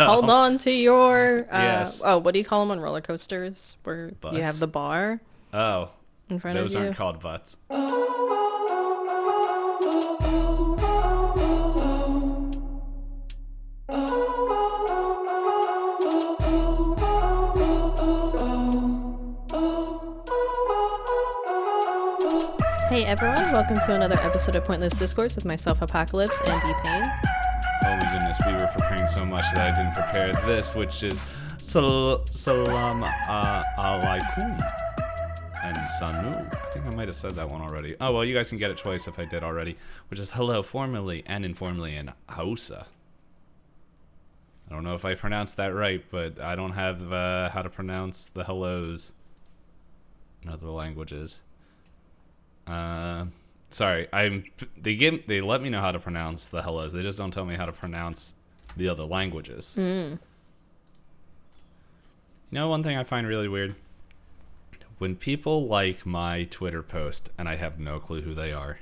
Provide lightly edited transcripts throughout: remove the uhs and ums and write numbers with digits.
hold on to your Yes. oh, what do you call them on roller coasters where you have Butts. the bar Oh, in front of those aren't you? called butts. Hey everyone, welcome to another episode of Pointless Discourse with myself, Hoppocalypse and DPayne. Oh my goodness, we were preparing so much that I didn't prepare this, which is salam alaikum and sanu. I think I might have said that one already. Oh well, you guys can get it twice if I did already, which is hello formally and informally in Hausa. I don't know if I pronounced that right, but I don't have how to pronounce the hellos in other languages. Sorry, they let me know how to pronounce the hellos. They just don't tell me how to pronounce the other languages. You know, one thing I find really weird? When people like my Twitter post and I have no clue who they are.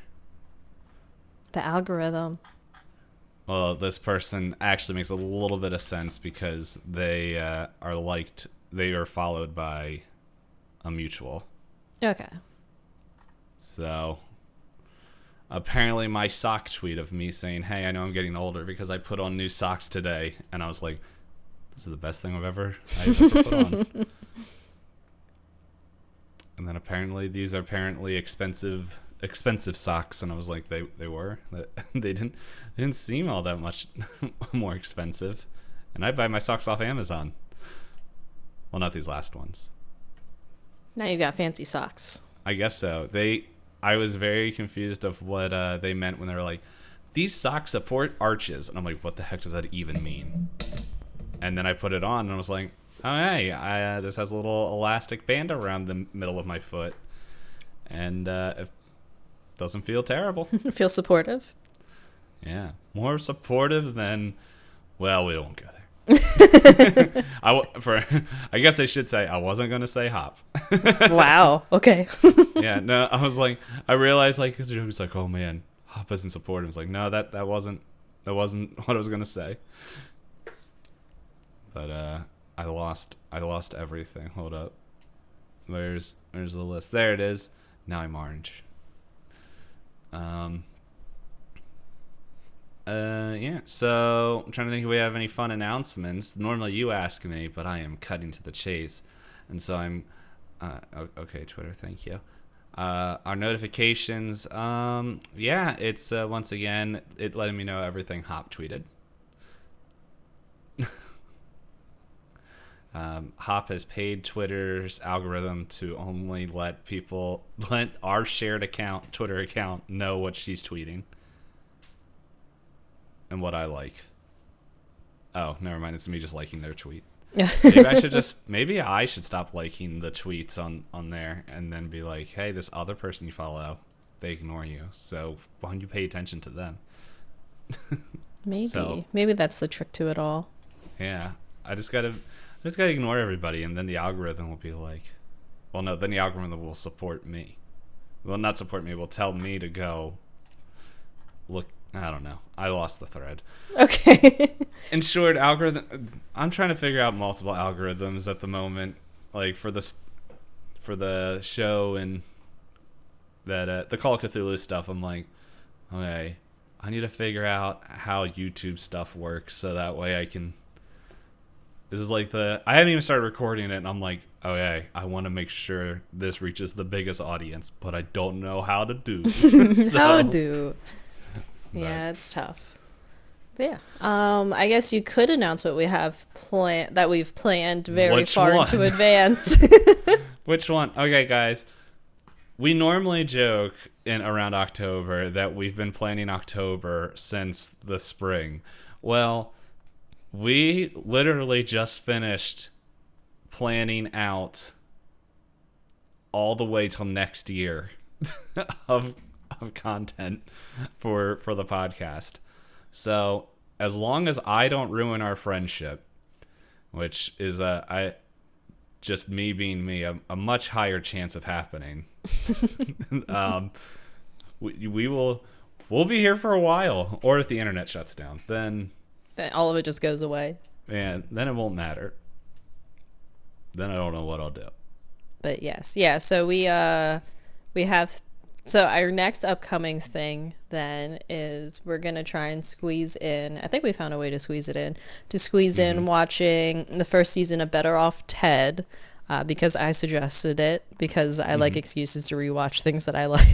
The algorithm. Well, this person actually makes a little bit of sense because they are followed by a mutual. Okay. So, apparently my sock tweet of me saying, hey, I know I'm getting older because I put on new socks today. And I was like, this is the best thing I've ever put on. And then apparently these are apparently expensive socks. And I was like, they were? They didn't seem all that much more expensive. And I buy my socks off Amazon. Well, not these last ones. Now you got fancy socks. I guess so. I was very confused of what they meant when they were like, these socks support arches. And I'm like, what the heck does that even mean? And then I put it on and I was like, oh, hey, this has a little elastic band around the middle of my foot. And it doesn't feel terrible. Feel supportive? Yeah. More supportive than, well, we won't go there. I guess I should say I wasn't gonna say hop. Wow. Okay. Yeah, no, I was like, I realized like it was like, oh man, hop isn't supportive. I was like, no, that wasn't what I was gonna say. But I lost everything. Hold up, there's the list. There it is. Now I'm orange. Yeah, so I'm trying to think if we have any fun announcements. Normally you ask me, but I am cutting to the chase. And so I'm, okay, Twitter, thank you. Our notifications, yeah, it's, once again, it letting me know everything Hop tweeted. Hop has paid Twitter's algorithm to only let our shared account, Twitter account, know what she's tweeting. And what I like. Oh, never mind. It's me just liking their tweet. Maybe I should stop liking the tweets on there and then be like, hey, this other person you follow, they ignore you. So why don't you pay attention to them? Maybe that's the trick to it all. Yeah. I just gotta ignore everybody, and then the algorithm will be like, well, no, then the algorithm will support me. Well, not support me. Will tell me to go look. I don't know. I lost the thread. Okay. In short, I'm trying to figure out multiple algorithms at the moment, like for the show and that the Call of Cthulhu stuff. I'm like, okay, I need to figure out how YouTube stuff works so that way I can. This is like I haven't even started recording it, and I'm like, okay, I want to make sure this reaches the biggest audience, but I don't know how to do. Yeah, it's tough. But yeah, I guess you could announce what we have that we've planned very far into advance. Which one? Okay, guys. We normally joke around October that we've been planning October since the spring. Well, we literally just finished planning out all the way till next year of content for the podcast. So as long as I don't ruin our friendship, which is just me being me, a much higher chance of happening. We'll be here for a while, or if the internet shuts down, then All of it just goes away. And then it won't matter. Then I don't know what I'll do. But yes, yeah. So we have. So our next upcoming thing then is we're gonna try and squeeze in. I think we found a way to squeeze it in. To squeeze in watching the first season of Better Off Ted, because I suggested it because I like excuses to rewatch things that I like.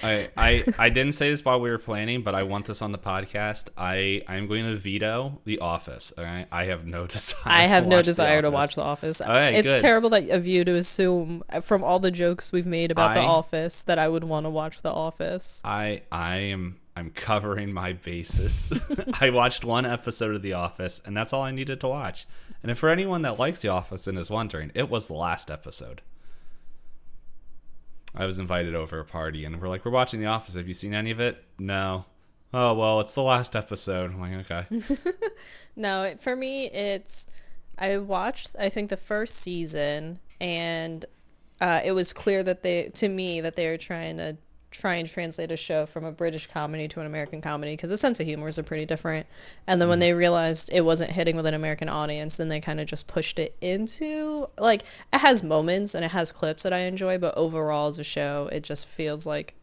I didn't say this while we were planning, but I want this on the podcast. I'm going to veto The Office. Okay? I have no desire. I have no desire to watch The Office. Okay, it's good. terrible of you to assume from all the jokes we've made about The Office that I would want to watch The Office. I'm covering my bases. I watched one episode of The Office, and that's all I needed to watch. And for anyone that likes The Office and is wondering, it was the last episode. I was invited over a party, and we're like, we're watching The Office. Have you seen any of it? No. Oh, well, it's the last episode. I'm like, okay. No, for me, I watched, I think, the first season, and it was clear that they were trying to translate a show from a British comedy to an American comedy, because the sense of humor is pretty different. And then when they realized it wasn't hitting with an American audience, then they kind of just pushed it into, like, it has moments and it has clips that I enjoy, but overall as a show, it just feels like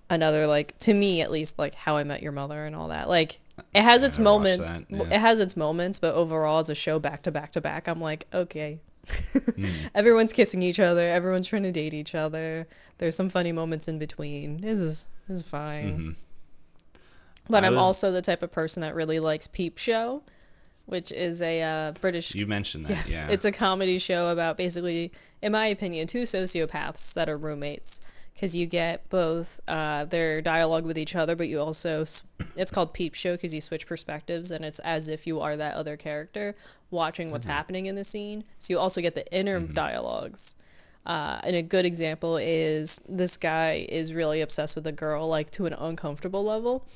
another, like, to me at least, like How I Met Your Mother and all that. Like, it has its moments. It has its moments, but overall as a show, back to back to back, I'm like, okay. Everyone's kissing each other, everyone's trying to date each other, there's some funny moments in between. This is fine. But I'm also the type of person that really likes Peep Show, which is a British, you mentioned that. Yes, it's a comedy show about, basically, in my opinion, two sociopaths that are roommates, because you get both their dialogue with each other, but you also, it's called Peep Show because you switch perspectives, and it's as if you are that other character watching what's happening in the scene. So you also get the inner dialogues. And a good example is this guy is really obsessed with a girl, like, to an uncomfortable level.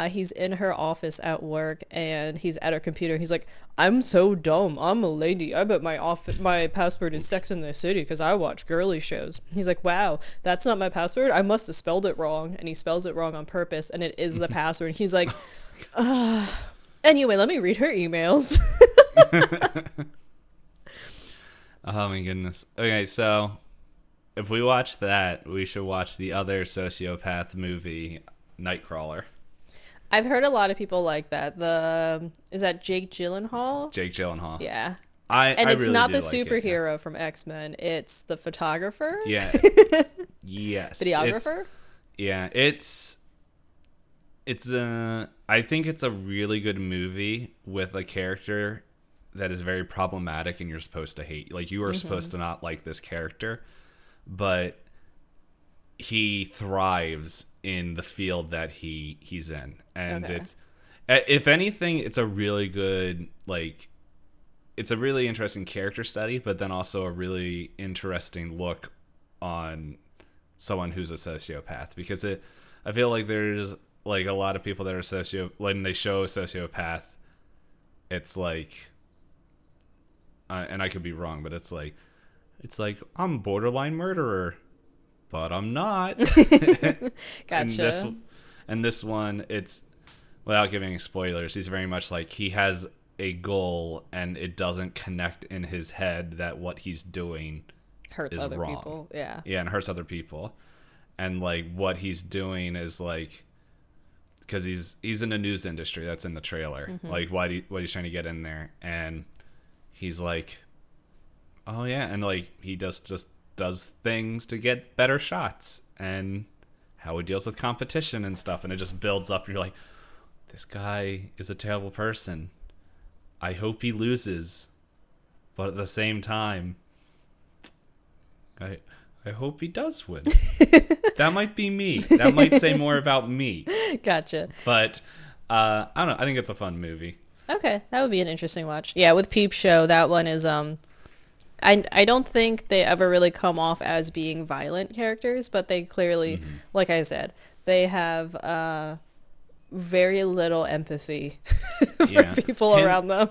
He's in her office at work, and he's at her computer. He's like, I'm so dumb. I'm a lady. I bet my password is Sex in the City because I watch girly shows. He's like, wow, that's not my password. I must have spelled it wrong. And he spells it wrong on purpose, and it is the password. He's like, anyway, let me read her emails. Oh my goodness. Okay, so if we watch that, we should watch the other sociopath movie, Nightcrawler. I've heard a lot of people like that. Is that Jake Gyllenhaal? Jake Gyllenhaal. Yeah. And it's really not the like superhero from X-Men. It's the photographer. Yeah. Yes. Videographer. I think it's a really good movie with a character that is very problematic, and you're supposed to hate. Like, you are supposed to not like this character, but he thrives in the field that he's in, and it's, if anything, it's a really good, like, it's a really interesting character study, but then also a really interesting look on someone who's a sociopath, because I feel like there's, like, a lot of people that are when they show a sociopath, it's like, and I could be wrong, but it's like I'm a borderline murderer, but I'm not. Gotcha. And this one, it's, without giving any spoilers, he's very much like, he has a goal and it doesn't connect in his head that what he's doing hurts is other wrong. people. Yeah, and hurts other people, and, like, what he's doing is, like, because he's in the news industry, that's in the trailer. Like, what he's trying to get in there, and he's like, oh yeah, and, like, he just does things to get better shots, and how he deals with competition and stuff, and it just builds up, and you're like, this guy is a terrible person. I hope he loses, but at the same time, I hope he does win. That might be me. That might say more about me. Gotcha. But I don't know. I think it's a fun movie. Okay, that would be an interesting watch. Yeah, with Peep Show, that one is I don't think they ever really come off as being violent characters, but they clearly, like I said, they have very little empathy for people around them.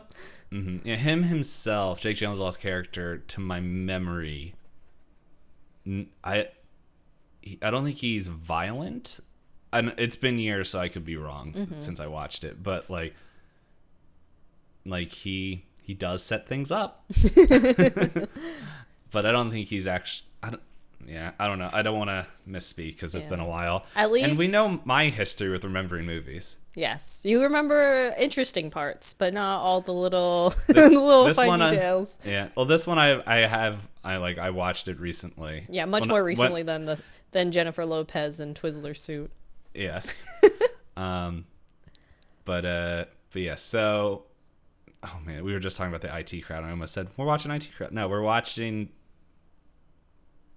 Yeah, him himself, Jake Gyllenhaal's character, to my memory, I don't think he's violent. And it's been years, so I could be wrong since I watched it. But, like, like he does set things up. But I don't think he's actually. I don't know. I don't want to misspeak because it's been a while. At least, and we know my history with remembering movies. Yes, you remember interesting parts, but not all the little little fine details. Well, this one I watched it recently. Yeah, much more recently than Jennifer Lopez in Twizzler suit. Yes. But yeah. So, oh man, we were just talking about the IT crowd. I almost said we're watching IT crowd. No, we're watching.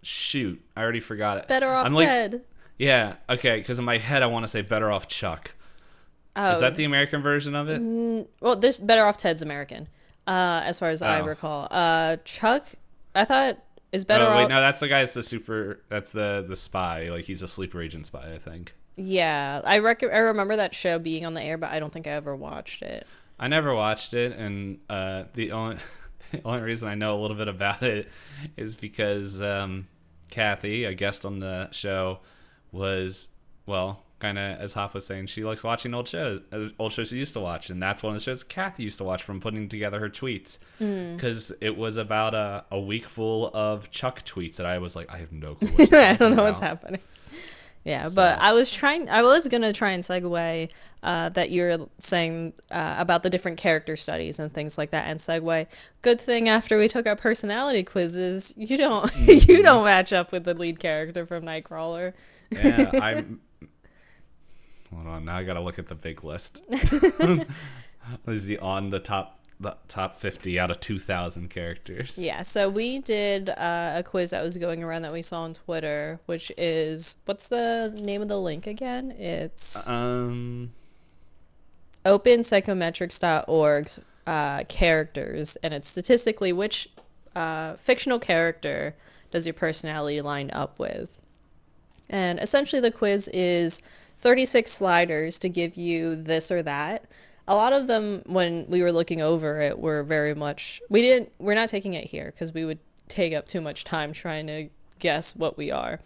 Shoot, I already forgot it. Better Off Ted. Yeah, okay, because in my head I want to say Better Off Chuck. Oh. Is that the American version of it? Well, this Better Off Ted's American, as far as I recall. Chuck, I thought is Better Off. Wait, no, that's the guy. That's the spy. Like he's a sleeper agent spy, I think. Yeah, I remember that show being on the air, but I don't think I ever watched it. I never watched it, and the only reason I know a little bit about it is because Kathy, a guest on the show, was, well, kind of, as Hop was saying, she likes watching old shows she used to watch, and that's one of the shows Kathy used to watch from putting together her tweets, because it was about a week full of Chuck tweets that I was like, I have no clue what I don't know what's happening. Yeah, so. But I was going to try and segue that you're saying about the different character studies and things like that, and segue. Good thing after we took our personality quizzes, you don't you don't match up with the lead character from Nightcrawler. Yeah, hold on, now I gotta look at the big list. Is he on the top 50 out of 2,000 characters? Yeah, so we did a quiz that was going around that we saw on Twitter, which is, what's the name of the link again? It's openpsychometrics.org characters, and it's statistically which fictional character does your personality line up with. And essentially the quiz is 36 sliders to give you this or that. A lot of them, when we were looking over it, were very much, we're not taking it here because we would take up too much time trying to guess what we are.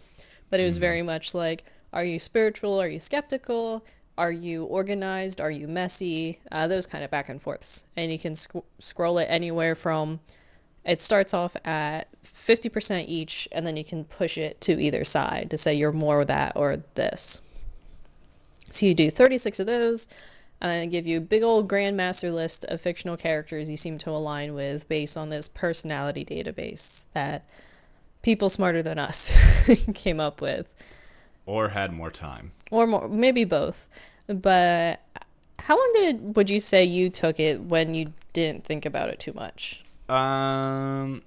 But it was very much like, are you spiritual? Are you skeptical? Are you organized? Are you messy? Those kind of back and forths. And you can scroll it anywhere from, it starts off at 50% each, and then you can push it to either side to say you're more that or this. So you do 36 of those, and then give you a big old grandmaster list of fictional characters you seem to align with based on this personality database that people smarter than us came up with. Or had more time. Or more, maybe both. But how long would you say you took it when you didn't think about it too much? I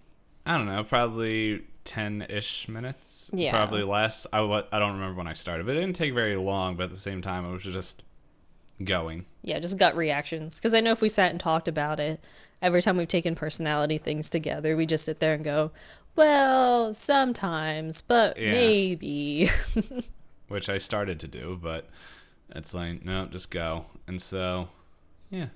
don't know, probably 10-ish minutes. Yeah. Probably less. I don't remember when I started, but it didn't take very long, but at the same time, it was just going. Yeah, just gut reactions. Because I know if we sat and talked about it, every time we've taken personality things together, we just sit there and go, well, sometimes, but maybe. Which I started to do, but it's like, no, just go. And so, yeah.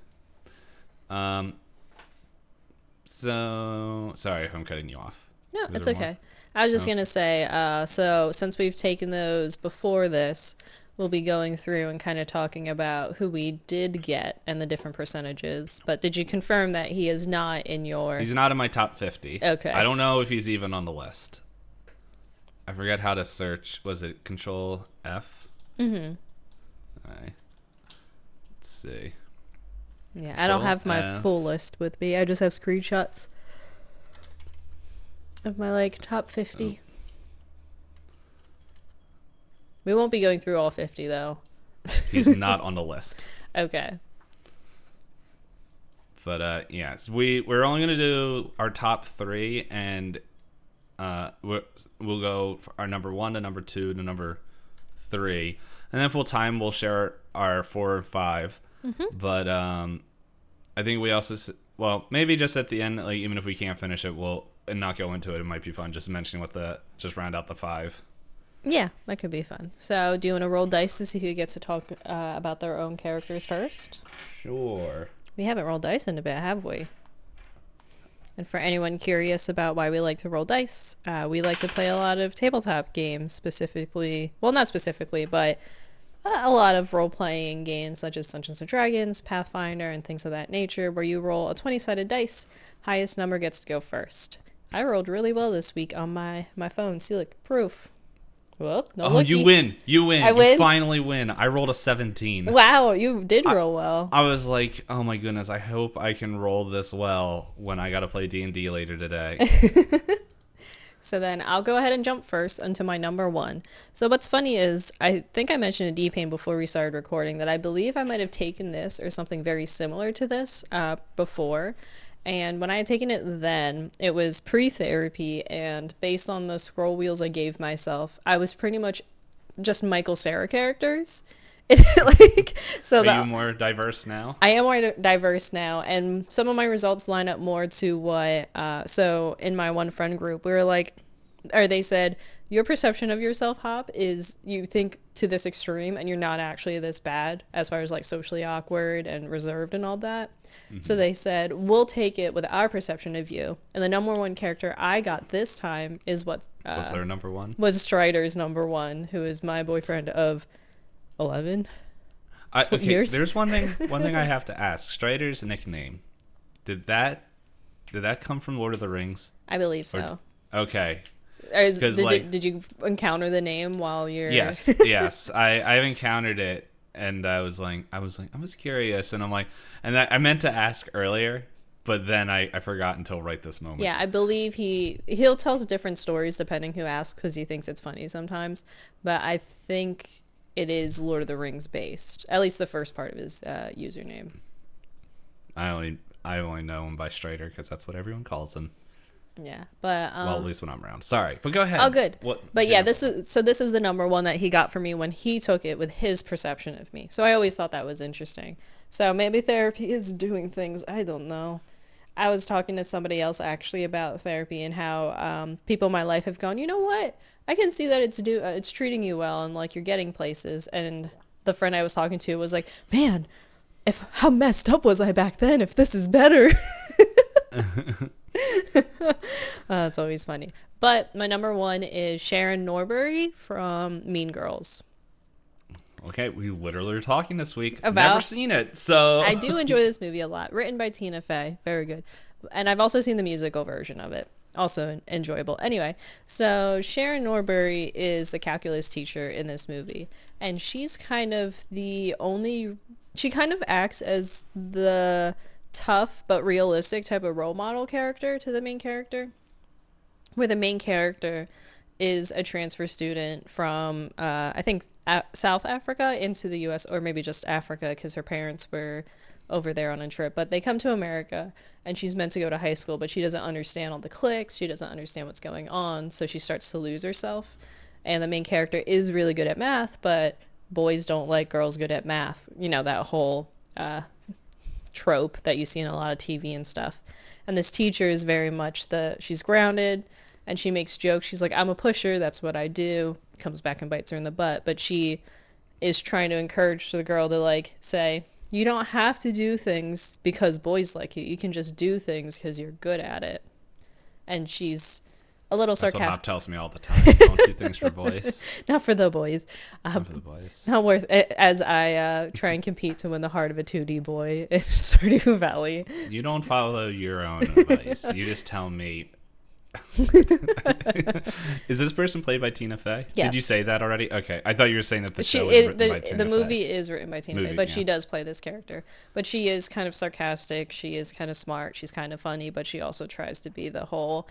So, sorry if I'm cutting you off. No, it's okay. I was just going to say, so since we've taken those before this, we'll be going through and kind of talking about who we did get and the different percentages. But did you confirm that he is not in your... He's not in my top 50. Okay. I don't know if he's even on the list. I forget how to search. Was it Control F? Mm-hmm. All right. Let's see. Yeah, I don't have my full list with me. I just have screenshots of my, top 50. Oh. We won't be going through all 50, though. He's not on the list. Okay. But, yes, we're only going to do our top 3, and we'll go our number 1 to number 2 to number 3. And then full time, we'll share our 4 and 5. Mm-hmm. But I think we also, well, maybe just at the end, even if we can't finish it, and not go into it, it might be fun just mentioning just round out the 5. Yeah, that could be fun. So, do you want to roll dice to see who gets to talk about their own characters first? Sure. We haven't rolled dice in a bit, have we? And for anyone curious about why we like to roll dice, we like to play a lot of tabletop games, specifically, well, not specifically, but A lot of role-playing games such as Dungeons and Dragons, Pathfinder, and things of that nature, where you roll a 20-sided dice. Highest number gets to go first. I rolled really well this week on my phone. See, look, proof. Whoop, no Oh, looky. you win. You win. I win? You finally win. I rolled a 17. Wow, you did roll well. I was like, oh my goodness, I hope I can roll this well when I got to play D&D later today. So then I'll go ahead and jump first into my number one. So what's funny is I think I mentioned to DPayne before we started recording that I believe I might have taken this or something very similar to this before. And when I had taken it then, it was pre-therapy, and based on the scroll wheels I gave myself, I was pretty much just Michael Cera characters. Like, so Are you more diverse now? I am more diverse now, and some of my results line up more to what. So in my one friend group, we were like, or they said, your perception of yourself, Hop, is you think to this extreme, and you're not actually this bad as far as like socially awkward and reserved and all that. So they said, we'll take it with our perception of you. And the number one character I got this time is what Was their number one? was Strider's number one, who is my boyfriend of 11 Okay, years. there's one thing I have to ask. Strider's nickname, did that come from Lord of the Rings? I believe so. Okay. Did you encounter the name while you're... Yes, yes. I've encountered it, and I was curious, and I'm like, and I meant to ask earlier, but then I forgot until right this moment. Yeah, I believe he'll tell us different stories depending who asks, because he thinks it's funny sometimes. But I think it is Lord of the Rings based, at least the first part of his username. I only know him by Strider because that's what everyone calls him. Yeah, but well, at least when I'm around. Sorry, but go ahead. Oh, good. But yeah, this this is the number one that he got for me when he took it with his perception of me. So I always thought that was interesting. So maybe therapy is doing things, I don't know. I was talking to somebody else actually about therapy and how people in my life have gone, you know what? I can see that it's treating you well and like you're getting places. And the friend I was talking to was like, man, how messed up was I back then if this is better? It's always funny. But my number one is Sharon Norbury from Mean Girls. Okay, we literally are talking this week. About- Never seen it, so I do enjoy this movie a lot. Written by Tina Fey. Very good. And I've also seen the musical version of it. Also enjoyable. Anyway, so Sharon Norbury is the calculus teacher in this movie. And she's kind of she kind of acts as the tough but realistic type of role model character to the main character. Where the main character is a transfer student from, I think, South Africa into the U.S., or maybe just Africa because her parents were over there on a trip. But they come to America, and she's meant to go to high school, but she doesn't understand all the cliques. She doesn't understand what's going on, so she starts to lose herself. And the main character is really good at math, but boys don't like girls good at math. You know, that whole trope that you see in a lot of TV and stuff. And this teacher is very much she's grounded, and she makes jokes. She's like, I'm a pusher. That's what I do. Comes back and bites her in the butt. But she is trying to encourage the girl to like say, you don't have to do things because boys like you. You can just do things because you're good at it. And she's a little sarcastic. That's what Bob tells me all the time. Don't do things for boys. Not for the boys. Not for the boys. Not worth it, as I try and compete to win the heart of a 2D boy in Stardew Valley. You don't follow your own advice. You just tell me. Is this person played by Tina Fey? Yes. Did you say that already? Okay, I thought you were saying that the show was written by Tina Fey. The movie is written by Tina Fey, but yeah. she does play this character. But she is kind of sarcastic. She is kind of smart. She's kind of funny, but she also tries to be the whole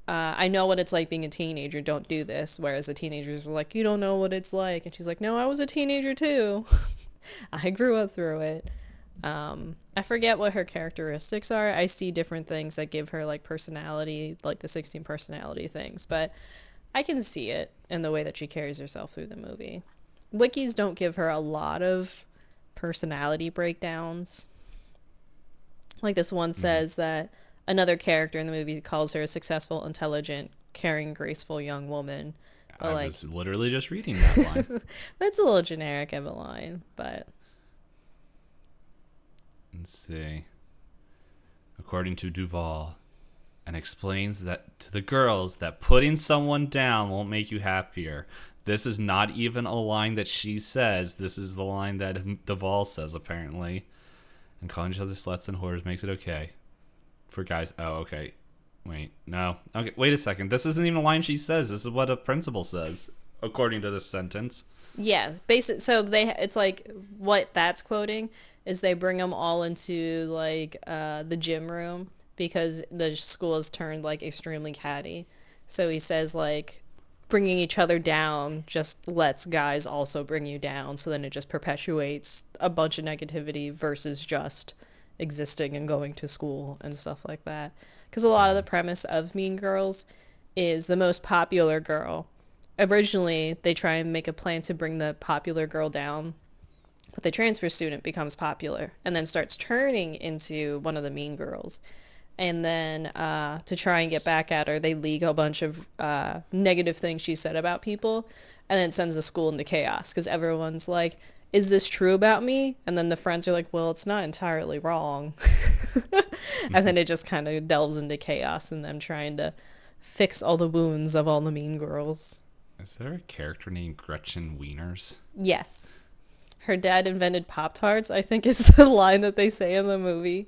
I know what it's like being a teenager. Don't do this. Whereas the teenagers are like, you don't know what it's like, and she's like, no, I was a teenager too. I grew up through it. I forget what her characteristics are. I see different things that give her like personality, like the 16 personality things, but I can see it in the way that she carries herself through the movie. Wikis don't give her a lot of personality breakdowns. Like this one says that another character in the movie calls her a successful, intelligent, caring, graceful young woman. But I was literally just reading that line. That's a little generic of a line, but... Let's see. According to Duval, and explains that to the girls that putting someone down won't make you happier. This is not even a line that she says. This is the line that Duvall says, apparently. And calling each other sluts and whores makes it okay. For guys. Oh, okay. Wait, no. Okay, wait a second. This isn't even a line she says. This is what a principal says, according to this sentence. Yeah, basic. So it's like what that's quoting is they bring them all into like the gym room because the school has turned like extremely catty. So he says like bringing each other down just lets guys also bring you down. So then it just perpetuates a bunch of negativity versus just existing and going to school and stuff like that. Because a lot of the premise of Mean Girls is the most popular girl. Originally, they try and make a plan to bring the popular girl down, but the transfer student becomes popular and then starts turning into one of the mean girls. And then to try and get back at her, they leak a bunch of negative things she said about people, and then sends the school into chaos because everyone's like, is this true about me? And then the friends are like, well, it's not entirely wrong. And then it just kind of delves into chaos and them trying to fix all the wounds of all the mean girls. Is there a character named Gretchen Wieners? Yes. Her dad invented Pop-Tarts, I think is the line that they say in the movie.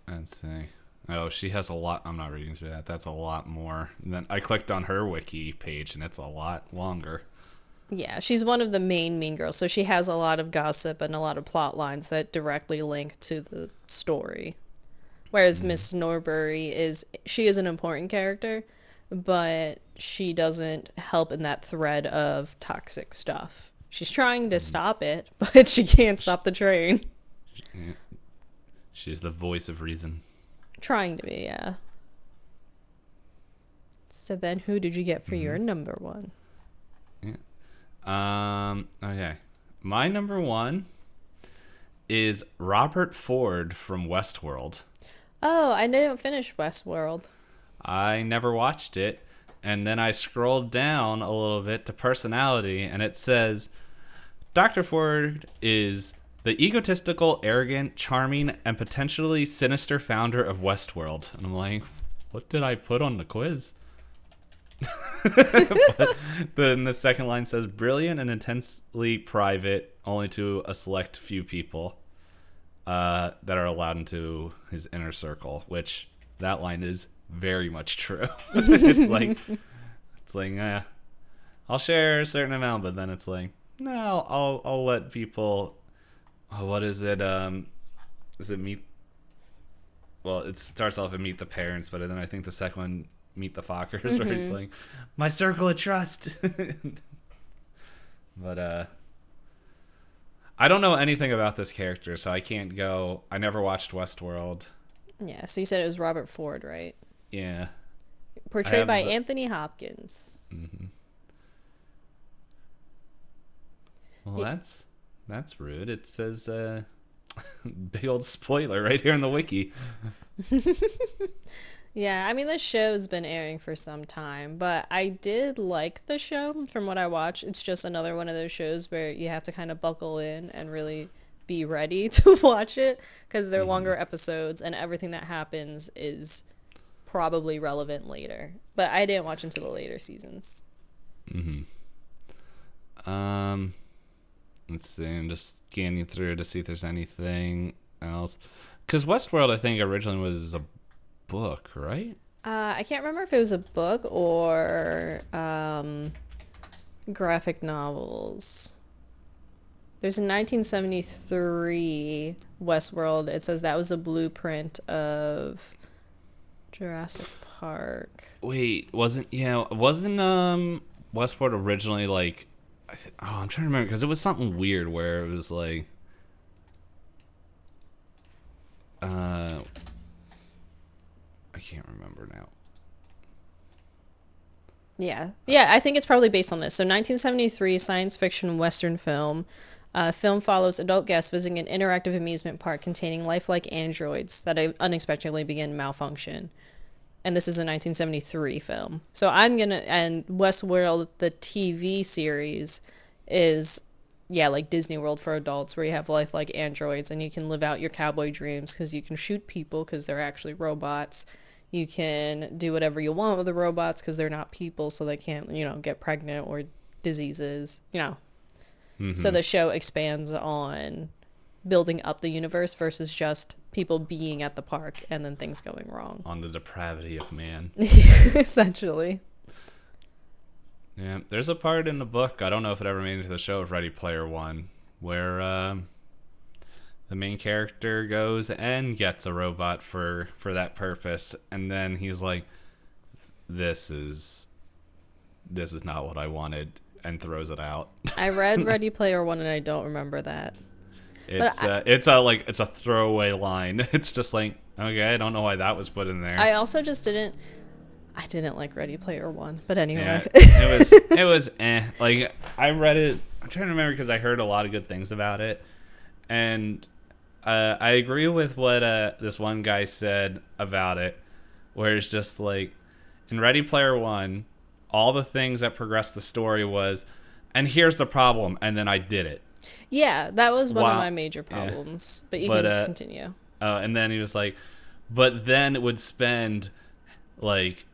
Let's see. Oh, she has a lot. I'm not reading through that. That's a lot more. And then I clicked on her wiki page, and it's a lot longer. Yeah, she's one of the main mean girls, so she has a lot of gossip and a lot of plot lines that directly link to the story. Whereas Miss Norbury she is an important character, but she doesn't help in that thread of toxic stuff. She's trying to stop it, but she can't stop the train. Yeah. She's the voice of reason. Trying to be, yeah. So then who did you get for your number one? Okay. My number one is Robert Ford from Westworld. Oh, I didn't finish Westworld. I never watched it, and then I scrolled down a little bit to personality, and it says Dr. Ford is the egotistical, arrogant, charming, and potentially sinister founder of Westworld. And I'm like, what did I put on the quiz? But then the second line says brilliant and intensely private, only to a select few people that are allowed into his inner circle, which that line is very much true. It's like I'll share a certain amount, but then it's like, no, I'll let people. What is it? Is it meet? Well, it starts off at meet the parents, but then I think the second one, meet the Fockers, where he's like, my circle of trust. But I don't know anything about this character, so I can't go. I never watched Westworld. Yeah, so you said it was Robert Ford, right? Yeah. Portrayed by Anthony Hopkins. Mm-hmm. Well, that's rude. It says big old spoiler right here in the wiki. Yeah, I mean, this show's been airing for some time, but I did like the show from what I watched. It's just another one of those shows where you have to kind of buckle in and really be ready to watch it because they're longer episodes and everything that happens is probably relevant later. But I didn't watch into the later seasons. Let's see. I'm just scanning through to see if there's anything else. Because Westworld, I think, originally was a book, right? I can't remember if it was a book or graphic novels. There's a 1973 Westworld. It says that was a blueprint of Jurassic Park. Wait, wasn't Westworld originally like? I'm trying to remember because it was something weird where it was like, I can't remember now. Yeah, I think it's probably based on this. So 1973 science fiction Western film. Film follows adult guests visiting an interactive amusement park containing lifelike androids that unexpectedly begin malfunction. And this is a 1973 film. So and Westworld, the TV series, is, like Disney World for adults, where you have lifelike androids and you can live out your cowboy dreams because you can shoot people because they're actually robots. You can do whatever you want with the robots because they're not people, so they can't, get pregnant or diseases. So the show expands on building up the universe versus just people being at the park and then things going wrong. On the depravity of man. Essentially. Yeah, there's a part in the book, I don't know if it ever made it into the show, of Ready Player One, where the main character goes and gets a robot for that purpose, and then he's like, this is not what I wanted, and throws it out. I read Ready Player One and I don't remember that. It's a throwaway line. It's just like, okay, I don't know why that was put in there. I also just didn't like Ready Player One, but anyway. Yeah, it was like, I read it, I'm trying to remember because I heard a lot of good things about it, and I agree with what this one guy said about it, where it's just like, in Ready Player One, all the things that progressed the story was, and here's the problem, and then I did it. Yeah, that was one of my major problems. Yeah. But you can continue. And then he was like, but then it would spend like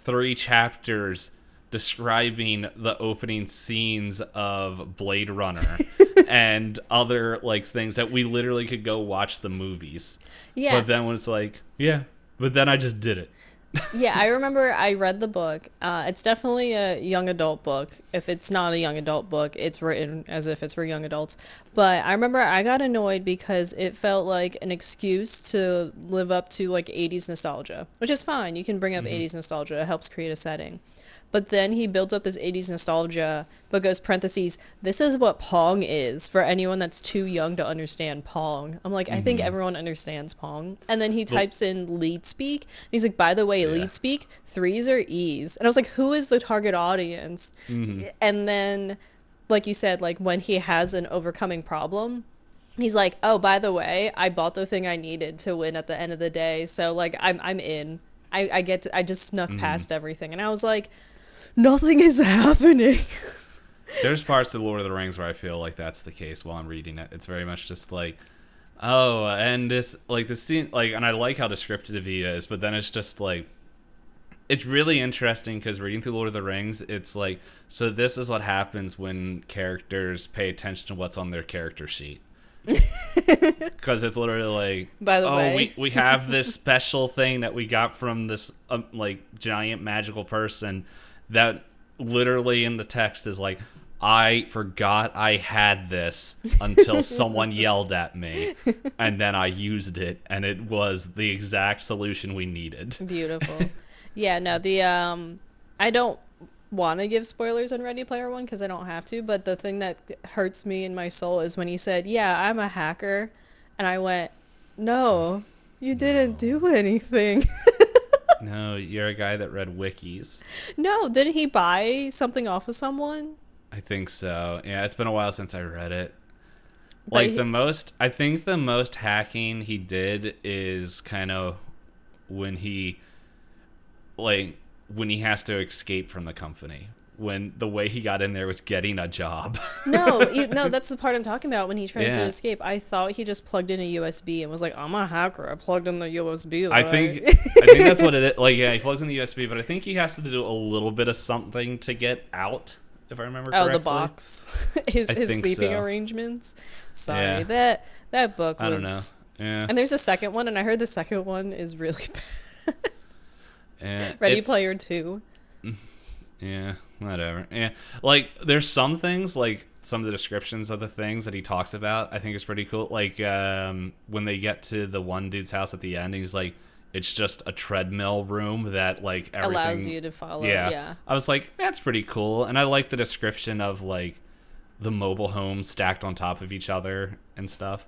3 chapters describing the opening scenes of Blade Runner and other like things that we literally could go watch the movies. Yeah. But then when it's like, yeah, but then I just did it. Yeah, I remember I read the book. It's definitely a young adult book. If it's not a young adult book, it's written as if it's for young adults. But I remember I got annoyed because it felt like an excuse to live up to like 80s nostalgia, which is fine. You can bring up 80s nostalgia. It helps create a setting. But then he builds up this 80s nostalgia, but goes parentheses, this is what Pong is for anyone that's too young to understand Pong. I'm like, I think everyone understands Pong. And then he types in lead speak. And he's like, by the way, lead speak, 3s are E's. And I was like, who is the target audience? And then, like you said, like when he has an overcoming problem, he's like, oh, by the way, I bought the thing I needed to win at the end of the day. So like, I'm in. I just snuck past everything. And I was like, nothing is happening. There's parts of Lord of the Rings where I feel like that's the case while I'm reading it. It's very much just like, oh, and this, like, the scene, like, and I like how descriptive he is, but then it's just like, it's really interesting because reading through Lord of the Rings, it's like, so this is what happens when characters pay attention to what's on their character sheet. Because it's literally like, by the way, we have this special thing that we got from this like giant magical person that literally in the text is like, I forgot I had this until someone yelled at me, and then I used it, and it was the exact solution we needed. Beautiful. Yeah, no, I don't want to give spoilers on Ready Player One because I don't have to, but the thing that hurts me in my soul is when he said, yeah, I'm a hacker, and I went, no, you didn't do anything. No, you're a guy that read wikis. No, didn't he buy something off of someone? I think so. Yeah, it's been a while since I read it. Like, I think the most hacking he did is kind of when he has to escape from the company. When the way he got in there was getting a job. No, that's the part I'm talking about when he tries to escape. I thought he just plugged in a USB and was like, I'm a hacker. I plugged in the USB. I think that's what it is. Like, yeah, he plugs in the USB, but I think he has to do a little bit of something to get out, if I remember correctly. Oh, the box. his sleeping arrangements. Sorry. Yeah. That book was... I don't know. Yeah. And there's a second one, and I heard the second one is really bad. Ready Player 2. Yeah, whatever. Yeah, like, there's some things, like, some of the descriptions of the things that he talks about, I think is pretty cool. Like, when they get to the one dude's house at the end, he's like, it's just a treadmill room that, like, everything... allows you to follow, yeah. I was like, that's pretty cool. And I like the description of, like, the mobile homes stacked on top of each other and stuff.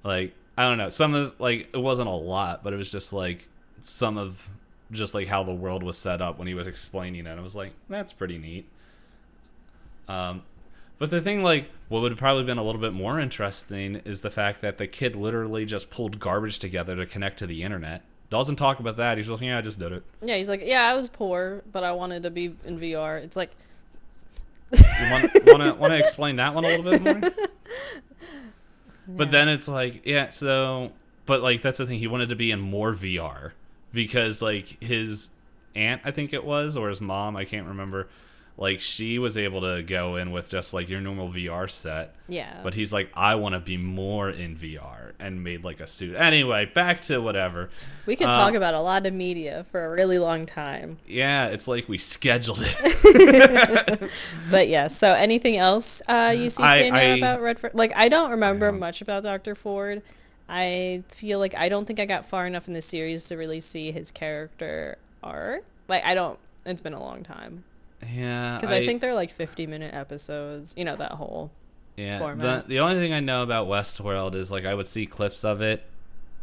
Like, I don't know. Some of, like, it wasn't a lot, but it was just, like, some of... just like how the world was set up when he was explaining it. I was like, that's pretty neat. But the thing, like, what would have probably been a little bit more interesting is the fact that the kid literally just pulled garbage together to connect to the internet. Doesn't talk about that. He's like, yeah, I just did it. Yeah, he's like, yeah, I was poor, but I wanted to be in VR. It's like... You want to explain that one a little bit more? Yeah. But then it's like, yeah, so... But, like, that's the thing. He wanted to be in more VR. because like his aunt, I think it was, or his mom, I can't remember, like she was able to go in with just like your normal VR set. Yeah. But he's like, I want to be more in VR, and made like a suit. Anyway, back to whatever. We could talk about a lot of media for a really long time. Yeah, it's like we scheduled it. But yeah, so anything else you see standing out about Redford? Like, I don't remember much about Dr. Ford. I feel like I don't think I got far enough in the series to really see his character arc. Like, I don't, it's been a long time. Yeah. Because I think they're like 50-minute episodes, you know, that whole format. The only thing I know about Westworld is like I would see clips of it,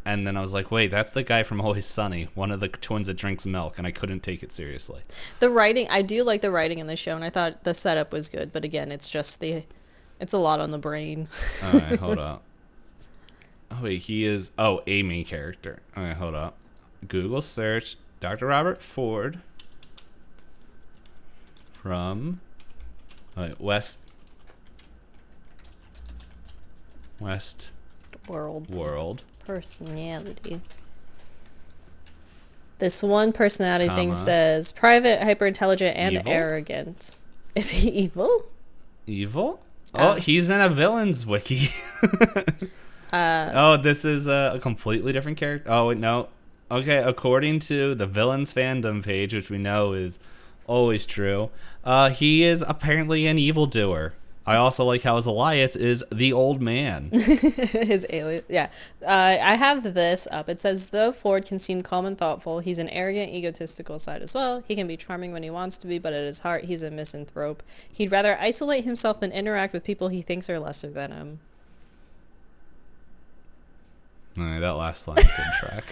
and then I was like, wait, that's the guy from Always Sunny, one of the twins that drinks milk, and I couldn't take it seriously. The writing, I do like the writing in the show, and I thought the setup was good, but again, it's just it's a lot on the brain. All right, hold up. Oh wait, he is a main character. All right, hold up. Google search Dr. Robert Ford from West World Personality. This one personality thing says private, hyperintelligent, and evil? arrogant. Is he evil? Evil? Oh, he's in a villains wiki. This is a completely different character. Oh, wait, no. Okay, according to the villains fandom page, which we know is always true, he is apparently an evildoer. I also like how his alias is the old man. His alias, yeah. I have this up. It says, though Ford can seem calm and thoughtful, he's an arrogant, egotistical side as well. He can be charming when he wants to be, but at his heart, he's a misanthrope. He'd rather isolate himself than interact with people he thinks are lesser than him. All right, that last line didn't track.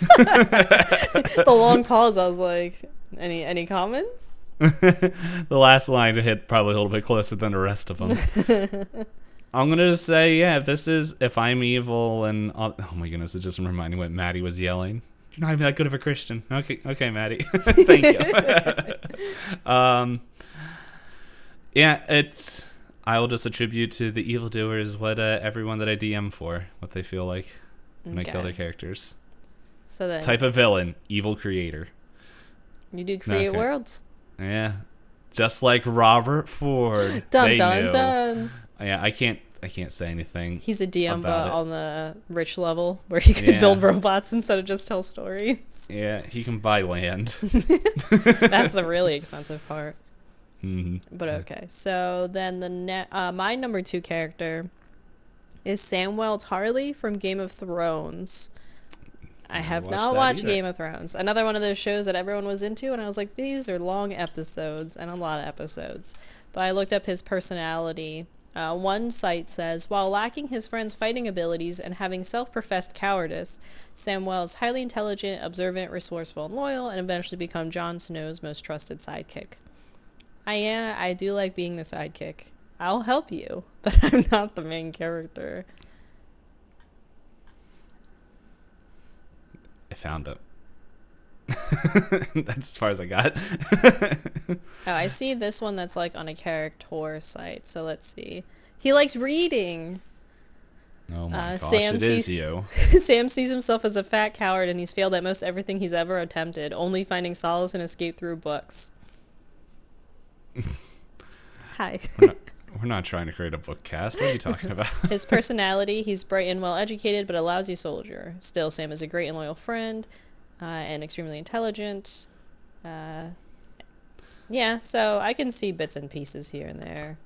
The long pause, I was like, any comments? The last line hit probably a little bit closer than the rest of them. I'm gonna just say, yeah, if I'm evil and oh my goodness, it just reminded me what Maddie was yelling. You're not even that good of a Christian. Okay, Maddie. Thank you. Yeah, I will just attribute to the evildoers what everyone that I DM for, what they feel like when I kill their characters. So then, type of villain, evil creator. You do create worlds. Yeah, just like Robert Ford. Dun dun dun. Yeah, I can't say anything. He's a DM, but on the rich level, where he can build robots instead of just tell stories. Yeah, he can buy land. That's the really expensive part. Mm-hmm. But okay, so then my number 2 character is Samwell Tarly from Game of Thrones. I have not watched Game of Thrones. Another one of those shows that everyone was into, and I was like, these are long episodes and a lot of episodes. But I looked up his personality. One site says, while lacking his friend's fighting abilities and having self-professed cowardice, Samwell is highly intelligent, observant, resourceful, and loyal, and eventually become Jon Snow's most trusted sidekick. I do like being the sidekick. I'll help you, but I'm not the main character. I found it. That's as far as I got. I see this one that's like on a character site. So let's see. He likes reading. Oh my gosh, it is you. Sam sees himself as a fat coward, and he's failed at most everything he's ever attempted, only finding solace and escape through books. Hi. We're not trying to create a book cast. What are you talking about? His personality, he's bright and well educated, but a lousy soldier. Still, Sam is a great and loyal friend, and extremely intelligent. Yeah, so I can see bits and pieces here and there.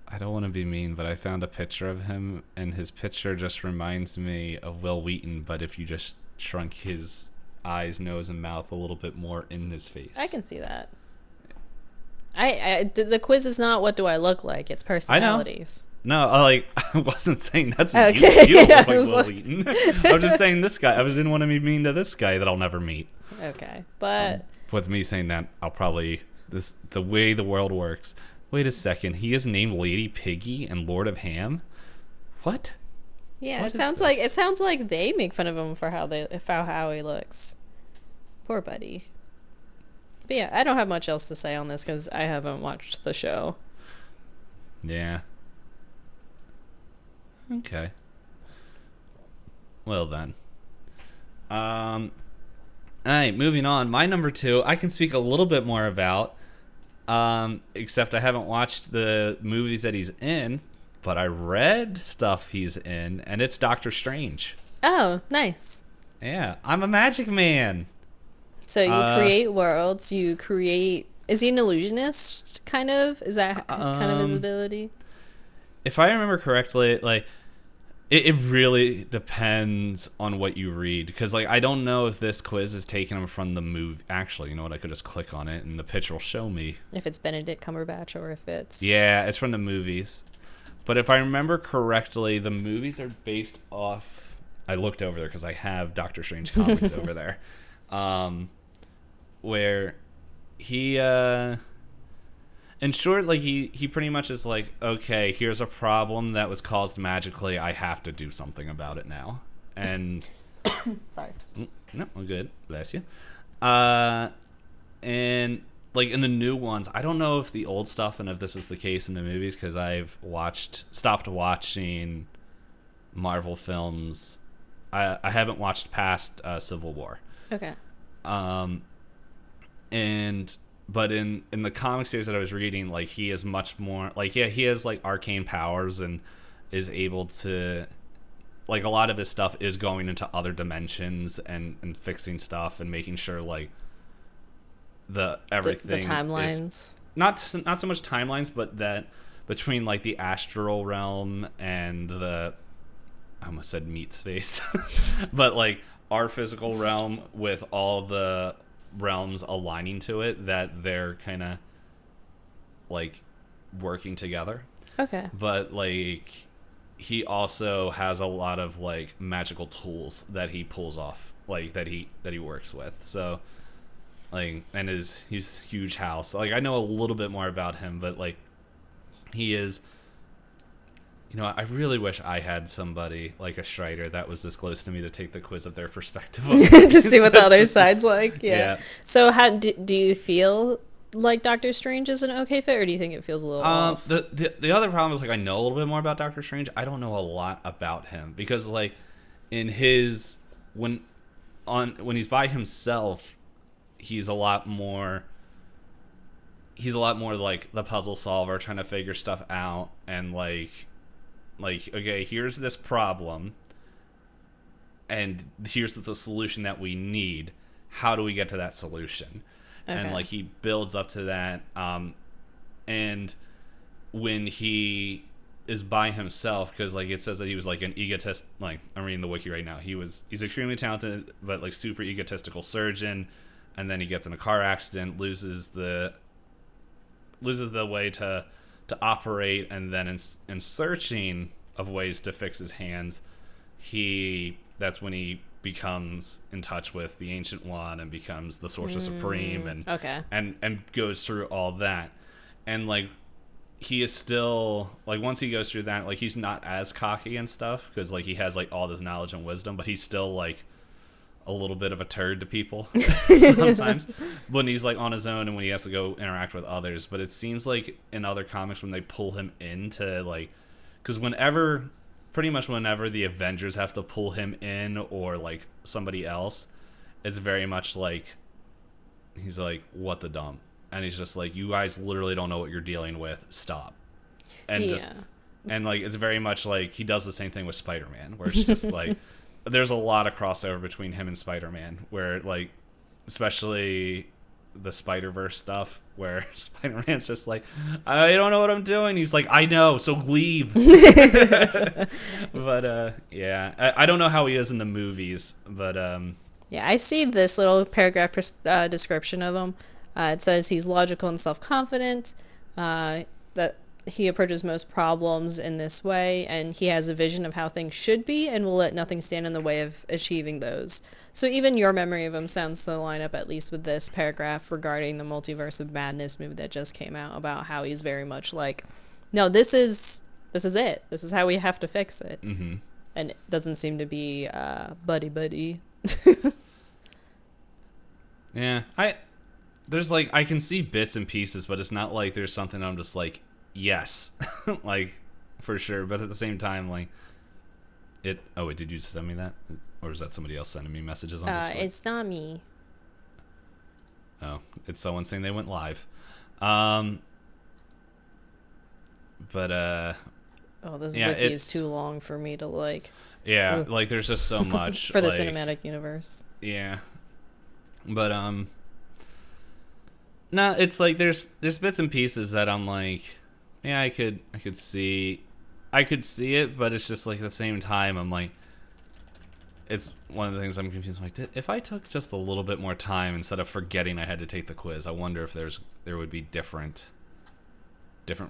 I don't want to be mean, but I found a picture of him, and his picture just reminds me of Will Wheaton, but if you just shrunk his eyes, nose, and mouth a little bit more in his face. I can see that. The quiz is not what do I look like, it's personalities. No, I wasn't saying that's what okay. you look like Will Wheaton. I was just saying this guy. I didn't want to be mean to this guy that I'll never meet. Okay, but with me saying that, I'll probably the way the world works. Wait a second, he is named Lady Piggy and Lord of Ham. What? Yeah, what it sounds like they make fun of him for how he looks. Poor buddy. But yeah, I don't have much else to say on this because I haven't watched the show. Yeah. Okay. Well then. All right, moving on. My number 2, I can speak a little bit more about, except I haven't watched the movies that he's in, but I read stuff he's in, and it's Doctor Strange. Oh, nice. Yeah, I'm a magic man. So you create worlds, you create... Is he an illusionist, kind of? Is that kind of his ability? If I remember correctly, like, it really depends on what you read. Because, like, I don't know if this quiz is taking him from the movie. Actually, you know what? I could just click on it, and the picture will show me. If it's Benedict Cumberbatch or if it's... Yeah, it's from the movies. But if I remember correctly, the movies are based off... I looked over there because I have Doctor Strange comics over there. Where he... in short, like, he pretty much is like, okay, here's a problem that was caused magically. I have to do something about it now. And... Sorry. No, I'm good. Bless you. And... like, in the new ones, I don't know if the old stuff and if this is the case in the movies, because I've stopped watching Marvel films. I haven't watched past Civil War. Okay. But in the comic series that I was reading, like, he is much more, like, yeah, he has, like, arcane powers and is able to, like, a lot of his stuff is going into other dimensions and fixing stuff and making sure, like, everything the timelines, not so much timelines, but that between, like, the astral realm and I almost said meat space but, like, our physical realm with all the realms aligning to it, that they're kind of, like, working together. Okay. But, like, he also has a lot of, like, magical tools that he pulls off, like, that he works with. So, like, and his huge house. Like, I know a little bit more about him, but, like, he is, you know, I really wish I had somebody like a Strider that was this close to me to take the quiz of their perspective to see what the other side's like. Yeah. So how do you feel like Doctor Strange is an okay fit, or do you think it feels a little off? The other problem is, like, I know a little bit more about Doctor Strange. I don't know a lot about him because, like, in his when he's by himself, he's a lot more like the puzzle solver, trying to figure stuff out, and like, okay, here's this problem, and here's the solution that we need. How do we get to that solution? Okay. And, like, he builds up to that. And when he is by himself, because, like, it says that he was, like, an egotist. Like, I'm reading the wiki right now. He's extremely talented, but, like, super egotistical surgeon. And then he gets in a car accident, loses the way to operate, and then in searching of ways to fix his hands, that's when he becomes in touch with the Ancient One and becomes the Sorcerer Supreme, and goes through all that. And, like, he is still, like, once he goes through that, like, he's not as cocky and stuff, because, like, he has, like, all this knowledge and wisdom, but he's still, like, a little bit of a turd to people sometimes when he's, like, on his own and when he has to go interact with others. But it seems like in other comics, when they pull him into, like, because pretty much whenever the Avengers have to pull him in, or, like, somebody else, it's very much like he's like, what the dump, and he's just like, you guys literally don't know what you're dealing with, stop. And and, like, it's very much like he does the same thing with Spider-Man, where it's just like there's a lot of crossover between him and Spider-Man, where, like, especially the Spider-Verse stuff, where Spider-Man's just like, I don't know what I'm doing. He's like, I know, so leave. But, yeah, I don't know how he is in the movies, but... Yeah, I see this little paragraph description of him. It says he's logical and self-confident, that he approaches most problems in this way, and he has a vision of how things should be and will let nothing stand in the way of achieving those. So even your memory of him sounds to line up, at least with this paragraph regarding the Multiverse of Madness movie that just came out, about how he's very much like, no, this is it. This is how we have to fix it. Mm-hmm. And it doesn't seem to be buddy. Yeah, there's, like, I can see bits and pieces, but it's not like there's something I'm just like, yes, like, for sure. But at the same time, like, oh wait, did you send me that, or is that somebody else sending me messages on Discord? It's not me. Oh, it's someone saying they went live. Um, but Oh, this yeah, wiki is too long for me to like. yeah, Ooh. like there's just so much For the like, cinematic universe. Yeah, but no, it's like there's bits and pieces that I'm like, yeah, I could see, it, but it's just like at the same time I'm like, it's one of the things I'm confused. I'm like, if I took just a little bit more time instead of forgetting I had to take the quiz, I wonder if there would be different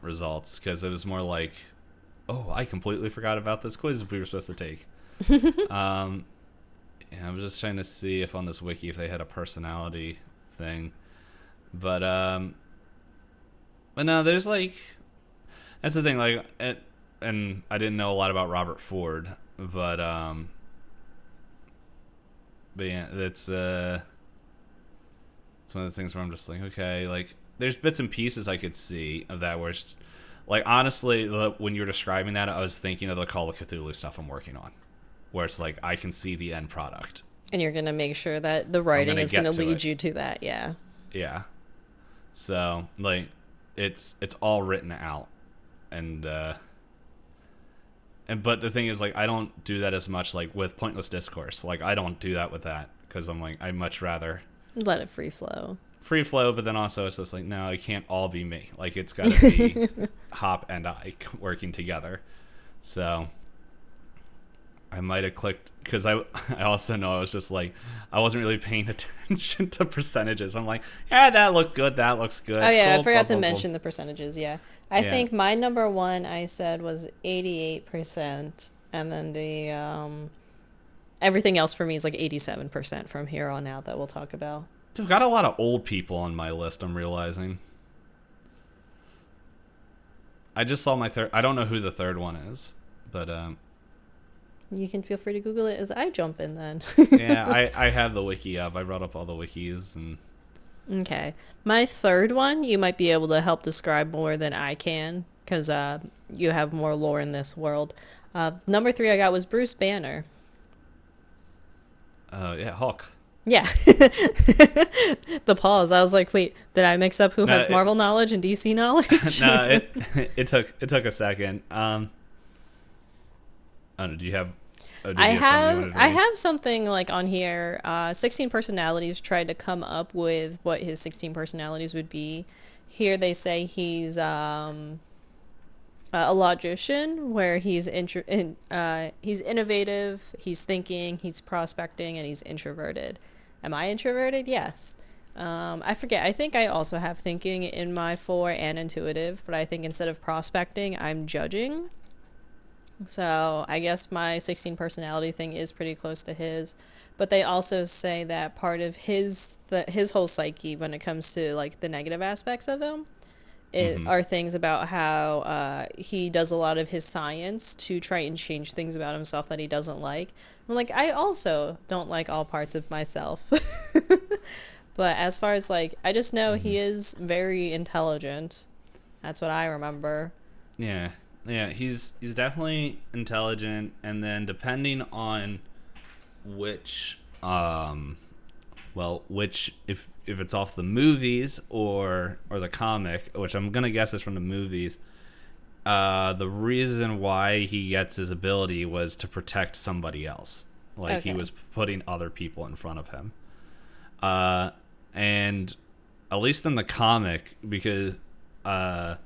results, because it was more like, oh, I completely forgot about this quiz we were supposed to take. Yeah, I was just trying to see if on this wiki if they had a personality thing, but no, there's like, that's the thing, like, and I didn't know a lot about Robert Ford, but yeah, it's one of the things where I'm just like, okay, like there's bits and pieces I could see of that where it's, like, honestly, when you're describing that, I was thinking of the Call of Cthulhu stuff I'm working on, where it's like I can see the end product. And you're going to make sure that the writing is going to lead you to that, yeah. Yeah. So, like, it's all written out. And but the thing is, like, I don't do that as much, like, with Pointless Discourse. Like, I don't do that with that, because I'm like, I'd much rather let it free flow. But then also it's just like, no, it can't all be me. Like, it's got to be Hop and I working together. So I might have clicked, because I also know I was just like, I wasn't really paying attention to percentages. I'm like, yeah, that looks good. That looks good. Oh, yeah, cool, I forgot to mention the percentages, yeah. I think my number one I said was 88%, and then the everything else for me is like 87% from here on out that we'll talk about. Dude, got a lot of old people on my list, I'm realizing. I just saw my third. I don't know who the third one is, but you can feel free to Google it as I jump in then. Yeah, I have the wiki up. I brought up all the wikis and. Okay, my third one you might be able to help describe more than I can, because you have more lore in this world. Number 3 I got was Bruce Banner. Yeah, Hulk. Yeah. The pause. I was like, wait, did I mix up who has Marvel knowledge and DC knowledge? No, it took a second. I don't know, do you have I have something like on here. 16 Personalities tried to come up with what his 16 personalities would be. Here they say he's a logician, where he's innovative, he's thinking, he's prospecting, and he's introverted. Am I introverted? Yes. I forget. I think I also have thinking in my 4 and intuitive, but I think instead of prospecting, I'm judging. So I guess my 16 personality thing is pretty close to his. But they also say that part of his whole psyche when it comes to like the negative aspects of him are things about how he does a lot of his science to try and change things about himself that he doesn't like. I'm like, I also don't like all parts of myself. But as far as like, I just know he is very intelligent. That's what I remember. Yeah, he's definitely intelligent, and then depending on which if it's off the movies or the comic, which I'm gonna guess is from the movies, the reason why he gets his ability was to protect somebody else. Like, he was putting other people in front of him. And at least in the comic, because and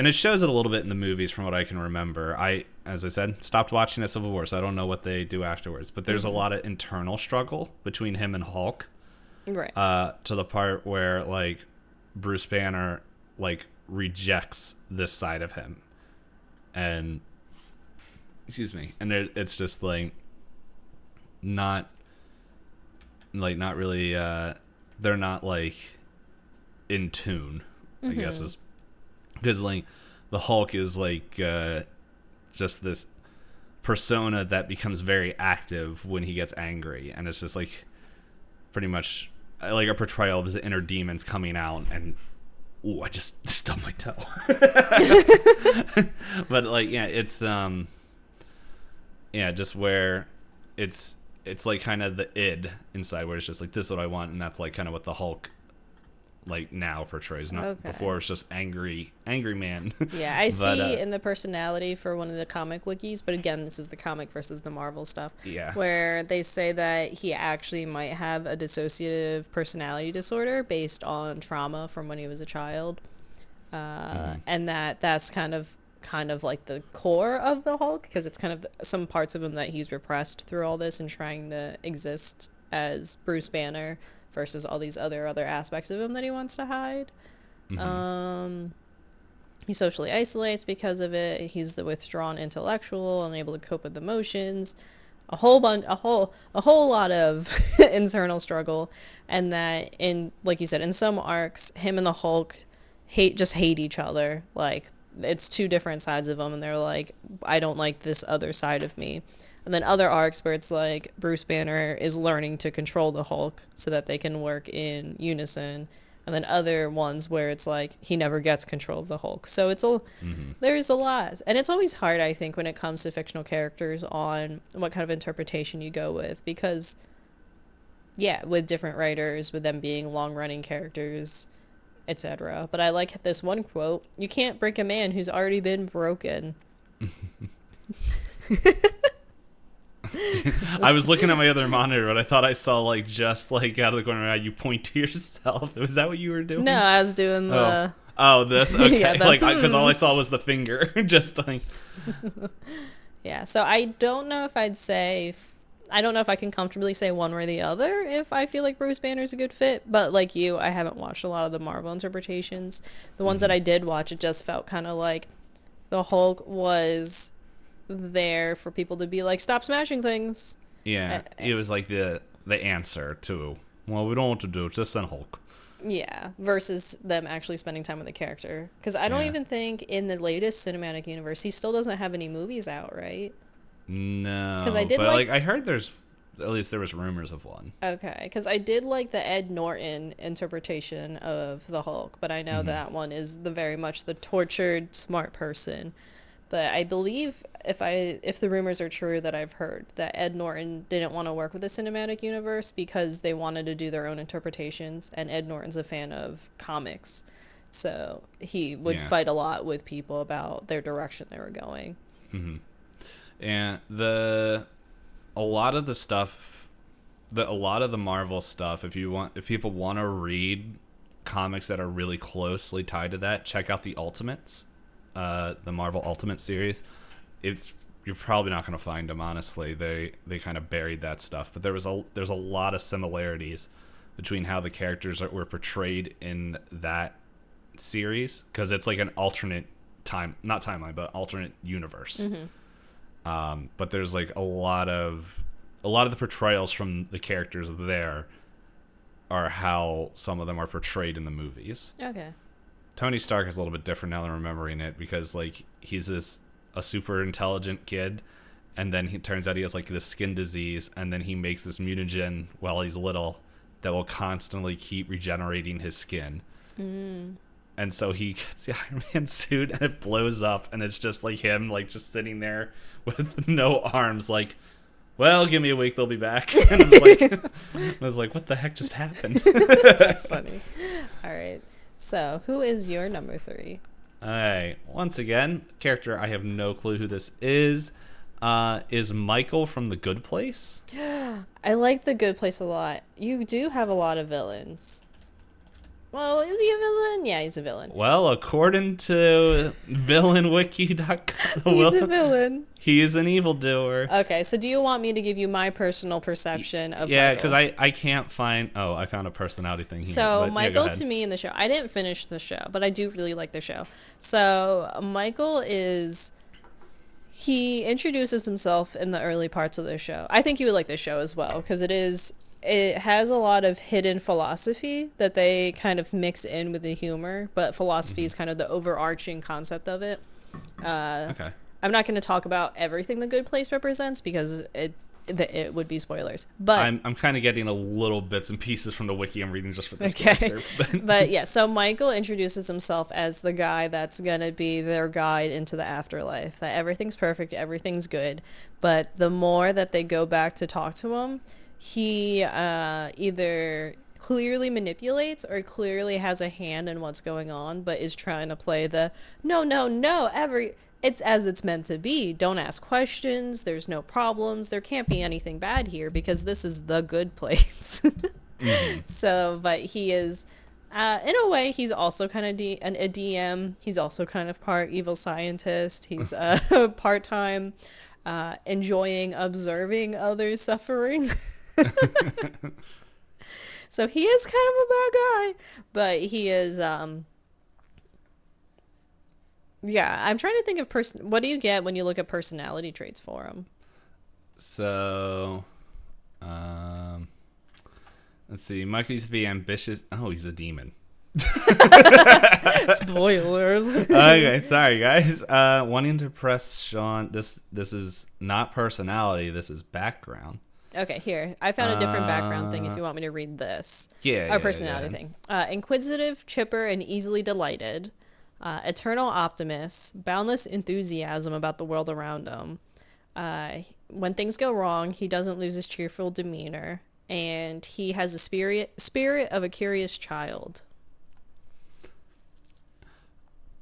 it shows it a little bit in the movies from what I can remember. As I said, stopped watching at Civil War, so I don't know what they do afterwards. But there's a lot of internal struggle between him and Hulk. Right. To the part where, like, Bruce Banner, like, rejects this side of him. And, it's just, like, not really, they're not, like, in tune, I guess, is, because, like, the Hulk is, like, just this persona that becomes very active when he gets angry, and it's just, like, pretty much, like, a portrayal of his inner demons coming out, and, ooh, I just stubbed my toe. But, like, yeah, it's, just where it's it's like kind of the id inside where it's just like, this is what I want, and that's like kind of what the Hulk like now portrays. Not before it's just angry man. Yeah, I see in the personality for one of the comic wikis, but again, this is the comic versus the Marvel stuff. Yeah. Where they say that he actually might have a dissociative personality disorder based on trauma from when he was a child, and that's kind of like the core of the Hulk, because it's kind of some parts of him that he's repressed through all this and trying to exist as Bruce Banner versus all these other aspects of him that he wants to hide. He socially isolates because of it. He's the withdrawn intellectual, unable to cope with emotions, a whole lot of internal struggle, and that, in like you said, in some arcs, him and the Hulk hate each other. Like, it's two different sides of them, and they're like, I don't like this other side of me. And then other arcs where it's like Bruce Banner is learning to control the Hulk so that they can work in unison. And then other ones where it's like he never gets control of the Hulk. So it's there's a lot. And it's always hard, I think, when it comes to fictional characters on what kind of interpretation you go with. Because, yeah, with different writers, with them being long-running characters, etc. But I like this one quote: "You can't break a man who's already been broken." I was looking at my other monitor, but I thought I saw like just like out of the corner of my eye, you point to yourself. Was that what you were doing? No, I was doing the. Oh, this okay. Yeah, like because all I saw was the finger, just like. Yeah, so I don't know if I'd say. I don't know if I can comfortably say one or the other if I feel like Bruce Banner's a good fit, but like you, I haven't watched a lot of the Marvel interpretations. The ones that I did watch, it just felt kind of like the Hulk was there for people to be like, stop smashing things. Yeah, it was like the answer to, well, we don't want to do it, just send Hulk. Yeah, versus them actually spending time with the character. Because I don't even think in the latest cinematic universe, he still doesn't have any movies out, right? No, because I did but like I heard there was rumors of one. Okay, because I did like the Ed Norton interpretation of the Hulk, but I know that one is very much the tortured smart person. But I believe if the rumors are true that I've heard, that Ed Norton didn't want to work with the cinematic universe because they wanted to do their own interpretations, and Ed Norton's a fan of comics, so he would fight a lot with people about their direction they were going. And a lot of the Marvel stuff, if people want to read comics that are really closely tied to that, check out the Ultimates, the Marvel Ultimate series. You're probably not going to find them, honestly. They kind of buried that stuff, but there's a lot of similarities between how the characters were portrayed in that series, because it's like an alternate not timeline, but alternate universe. But there's like a lot of the portrayals from the characters there are how some of them are portrayed in the movies. Okay. Tony Stark is a little bit different now than remembering it, because like he's a super intelligent kid, and then he turns out he has like this skin disease, and then he makes this mutagen while he's little that will constantly keep regenerating his skin. And so he gets the Iron Man suit, and it blows up, and it's just like him, like just sitting there with no arms, like, well, give me a week, they'll be back. And I was like, what the heck just happened? That's funny. All right. So, who is your number 3? All right. Once again, character I have no clue who this is Michael from The Good Place. I like The Good Place a lot. You do have a lot of villains. Well, is he a villain? Yeah, he's a villain. Well, according to villainwiki.com, he's a villain. He is an evildoer. Okay, so do you want me to give you my personal perception of Michael? Michael? Because I can't find... Oh, I found a personality thing here. So Michael, to me in the show... I didn't finish the show, but I do really like the show. So Michael is... He introduces himself in the early parts of the show. I think you would like this show as well, because it has a lot of hidden philosophy that they kind of mix in with the humor, but philosophy is kind of the overarching concept of it. Okay. I'm not going to talk about everything The Good Place represents, because it would be spoilers. But I'm kind of getting a little bits and pieces from the wiki I'm reading just for this okay. character. But yeah, so Michael introduces himself as the guy that's gonna be their guide into the afterlife. That everything's perfect, everything's good. But the more that they go back to talk to him, he either clearly manipulates or clearly has a hand in what's going on, but is trying to play the no, it's as it's meant to be. Don't ask questions. There's no problems. There can't be anything bad here because this is the good place. Mm-hmm. So, but he is, in a way, he's also kind of a DM. He's also kind of part evil scientist. He's part-time enjoying observing others suffering. So he is kind of a bad guy, but he is, yeah, I'm trying to think of what do you get when you look at personality traits for him? So, let's see. Michael used to be ambitious. Oh, he's a demon. Spoilers. Okay, sorry guys. Wanting to impress Sean. This is not personality. This is background. Okay, here. I found a different background thing if you want me to read this. Yeah. Our personality thing. Inquisitive, chipper, and easily delighted. Eternal optimist. Boundless enthusiasm about the world around him. When things go wrong, he doesn't lose his cheerful demeanor. And he has a spirit of a curious child.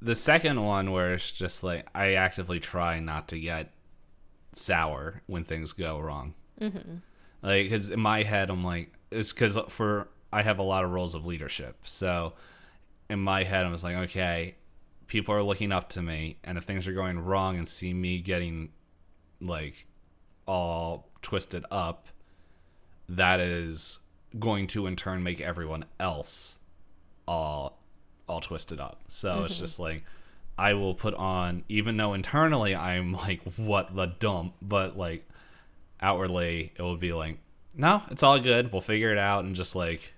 The second one where it's just like I actively try not to get sour when things go wrong. Mm-hmm. Like, because in my head I'm like, it's because I have a lot of roles of leadership, so in my head I was like, okay, people are looking up to me, and if things are going wrong and see me getting like all twisted up, that is going to in turn make everyone else all twisted up. So It's just like I will put on, even though internally I'm like, what the dump, but like outwardly it will be like, no, it's all good, we'll figure it out, and just like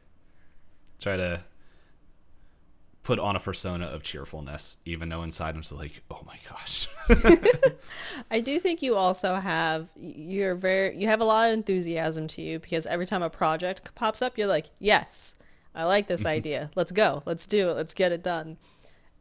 try to put on a persona of cheerfulness, even though inside I'm just like, oh my gosh. I do think you also have you have a lot of enthusiasm to you, because every time a project pops up you're like, yes, I like this idea, let's go, let's do it, let's get it done,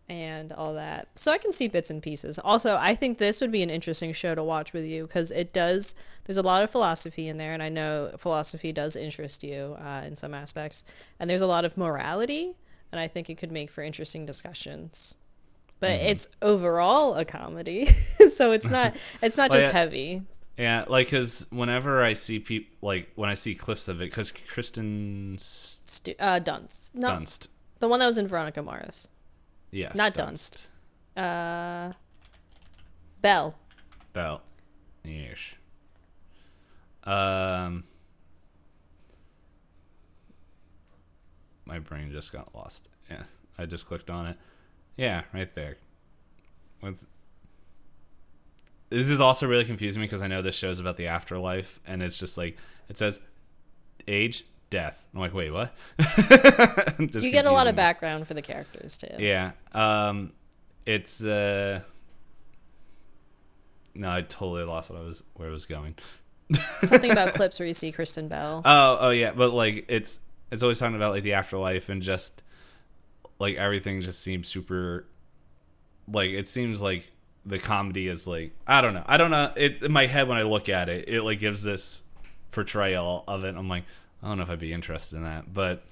and all that. So I can see bits and pieces. Also, I think this would be an interesting show to watch with you, because there's a lot of philosophy in there, and I know philosophy does interest you in some aspects, and there's a lot of morality, and I think it could make for interesting discussions. But it's overall a comedy, so it's not just heavy. Yeah, like, because whenever I see people, like when I see clips of it, because Kristen Dunst. No, Dunst. The one that was in Veronica Mars. Yes. Not Dunst. Bell. Yes. My brain just got lost. Yeah, I just clicked on it. Yeah, right there. This is also really confusing me, because I know this show's about the afterlife, and it's just like, it says age, death. I'm like, wait, what? You get a lot of background for the characters too. Yeah. It's no, I totally lost where I was going. Something about clips where you see Kristen Bell. Oh yeah, but like it's always talking about like the afterlife, and just like everything just seems super, like it seems like the comedy is like, I don't know. It in my head when I look at it, it like gives this portrayal of it. I'm like, I don't know if I'd be interested in that, but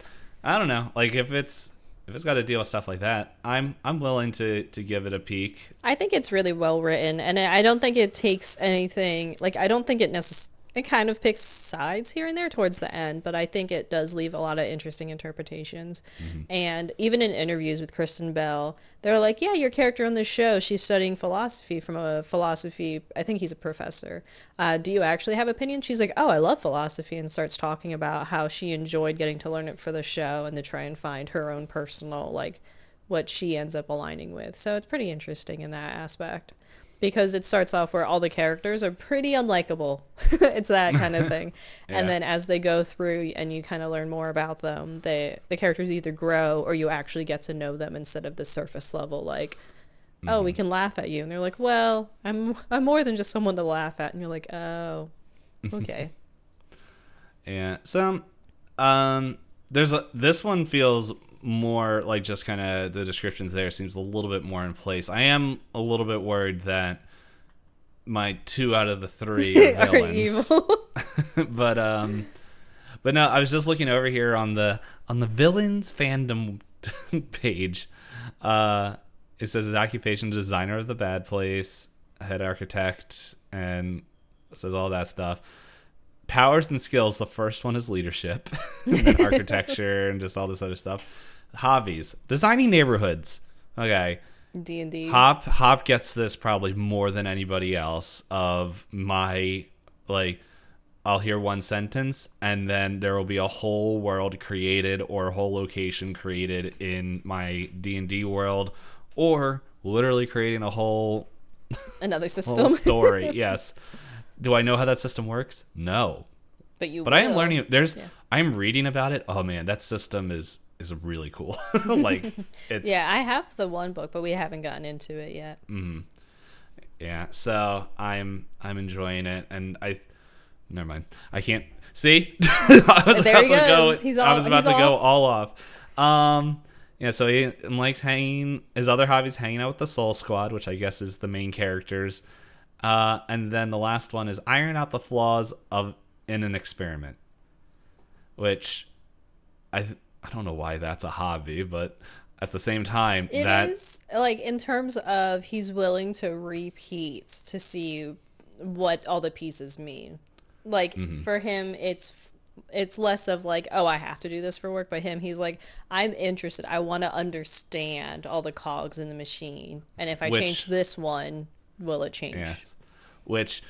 I don't know. Like if it's got to deal with stuff like that, I'm willing to give it a peek. I think it's really well written, and I don't think it takes anything. Like, I don't think it kind of picks sides here and there towards the end, but I think it does leave a lot of interesting interpretations. Mm-hmm. And even in interviews with Kristen Bell, they're like, yeah, your character on the show, she's studying philosophy from I think he's a professor. Do you actually have opinions? She's like, oh, I love philosophy, and starts talking about how she enjoyed getting to learn it for the show and to try and find her own personal, like, what she ends up aligning with. So it's pretty interesting in that aspect, because it starts off where all the characters are pretty unlikable. It's that kind of thing. Yeah. And then as they go through and you kind of learn more about them, the characters either grow or you actually get to know them instead of the surface level, like, oh, we can laugh at you. And they're like, well, I'm more than just someone to laugh at. And you're like, oh, Okay. And so, this one feels more like just kind of the descriptions there seems a little bit more in place. I am a little bit worried that my 2 out of the 3 are villains. Are evil. But no, I was just looking over here on the villains fandom page. It says his occupation, designer of the bad place, head architect, and it says all that stuff. Powers and skills, the first one is leadership, and then architecture, and just all this other stuff. Hobbies, designing neighborhoods. Okay. D&D. Hop gets this probably more than anybody else of my, like, I'll hear one sentence and then there will be a whole world created or a whole location created in my D&D world, or literally creating a whole another system. whole story. Yes. Do I know how that system works? No. But I am learning. I am reading about it. Oh man, that system is really cool. Like, it's yeah, I have the one book, but we haven't gotten into it yet. Yeah, so I'm enjoying it, and never mind. I can't see. I was There about he to go. goes. He's I was about to off. go all off. Yeah, so he likes hanging. His other hobbies, hanging out with the Soul Squad, which I guess is the main characters. And then the last one is iron out the flaws in an experiment, which I don't know why that's a hobby, but at the same time, it is like, in terms of he's willing to repeat to see what all the pieces mean. Like, for him, it's less of like, oh, I have to do this for work. By him, he's like, I'm interested. I want to understand all the cogs in the machine, and if I change this one, will it change? Yes. Which,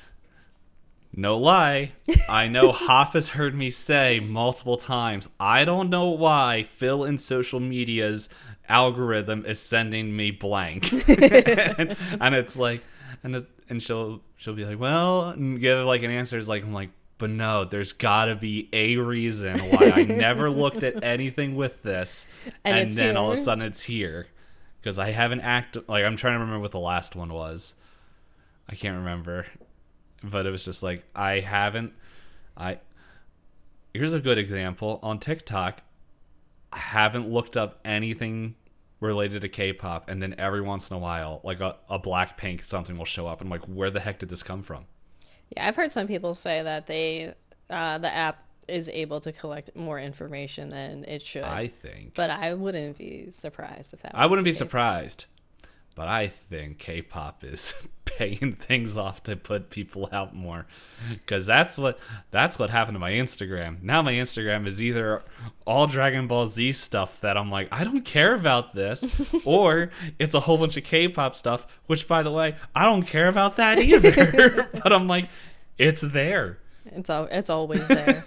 no lie, I know Hop has heard me say multiple times, I don't know why Phil in social media's algorithm is sending me blank. and it's like, and she'll be like, well, and give like an answer. Is like, I'm like, but no, there's gotta be a reason why I never looked at anything with this, and then all of a sudden it's here, because I haven't like, I'm trying to remember what the last one was. I can't remember, but it was just like, here's a good example. On TikTok, I haven't looked up anything related to K-pop, and then every once in a while, like a Blackpink something will show up, and I'm like, where the heck did this come from? Yeah, I've heard some people say that the app is able to collect more information than it should. I think. But I wouldn't be surprised if that was I wouldn't the be case. surprised. But I think K-pop is paying things off to put people out more, because that's what happened to my Instagram. Now my Instagram is either all Dragon Ball Z stuff that I'm like, I don't care about this, or it's a whole bunch of K-pop stuff, which, by the way, I don't care about that either. But I'm like, it's there. It's always there.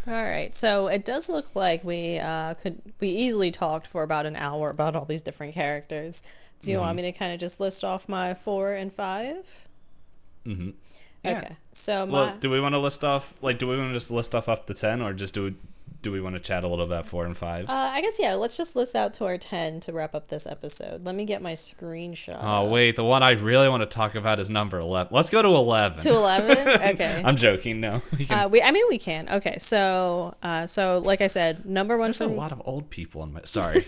All right, so it does look like we easily talked for about an hour about all these different characters. Do you want me to kind of just list off my 4 and 5? Mm-hmm. Yeah. Okay. So do we want to list off, like, do we want to just list off up to 10, or just do we want to chat a little about 4 and 5? I guess, yeah, let's just list out to our 10 to wrap up this episode. Let me get my screenshot. Oh, wait, the one I really want to talk about is number 11. Let's go to 11. To 11? Okay. I'm joking, no. We can. Okay, so like I said, number 1 There's a lot of old people in my... Sorry.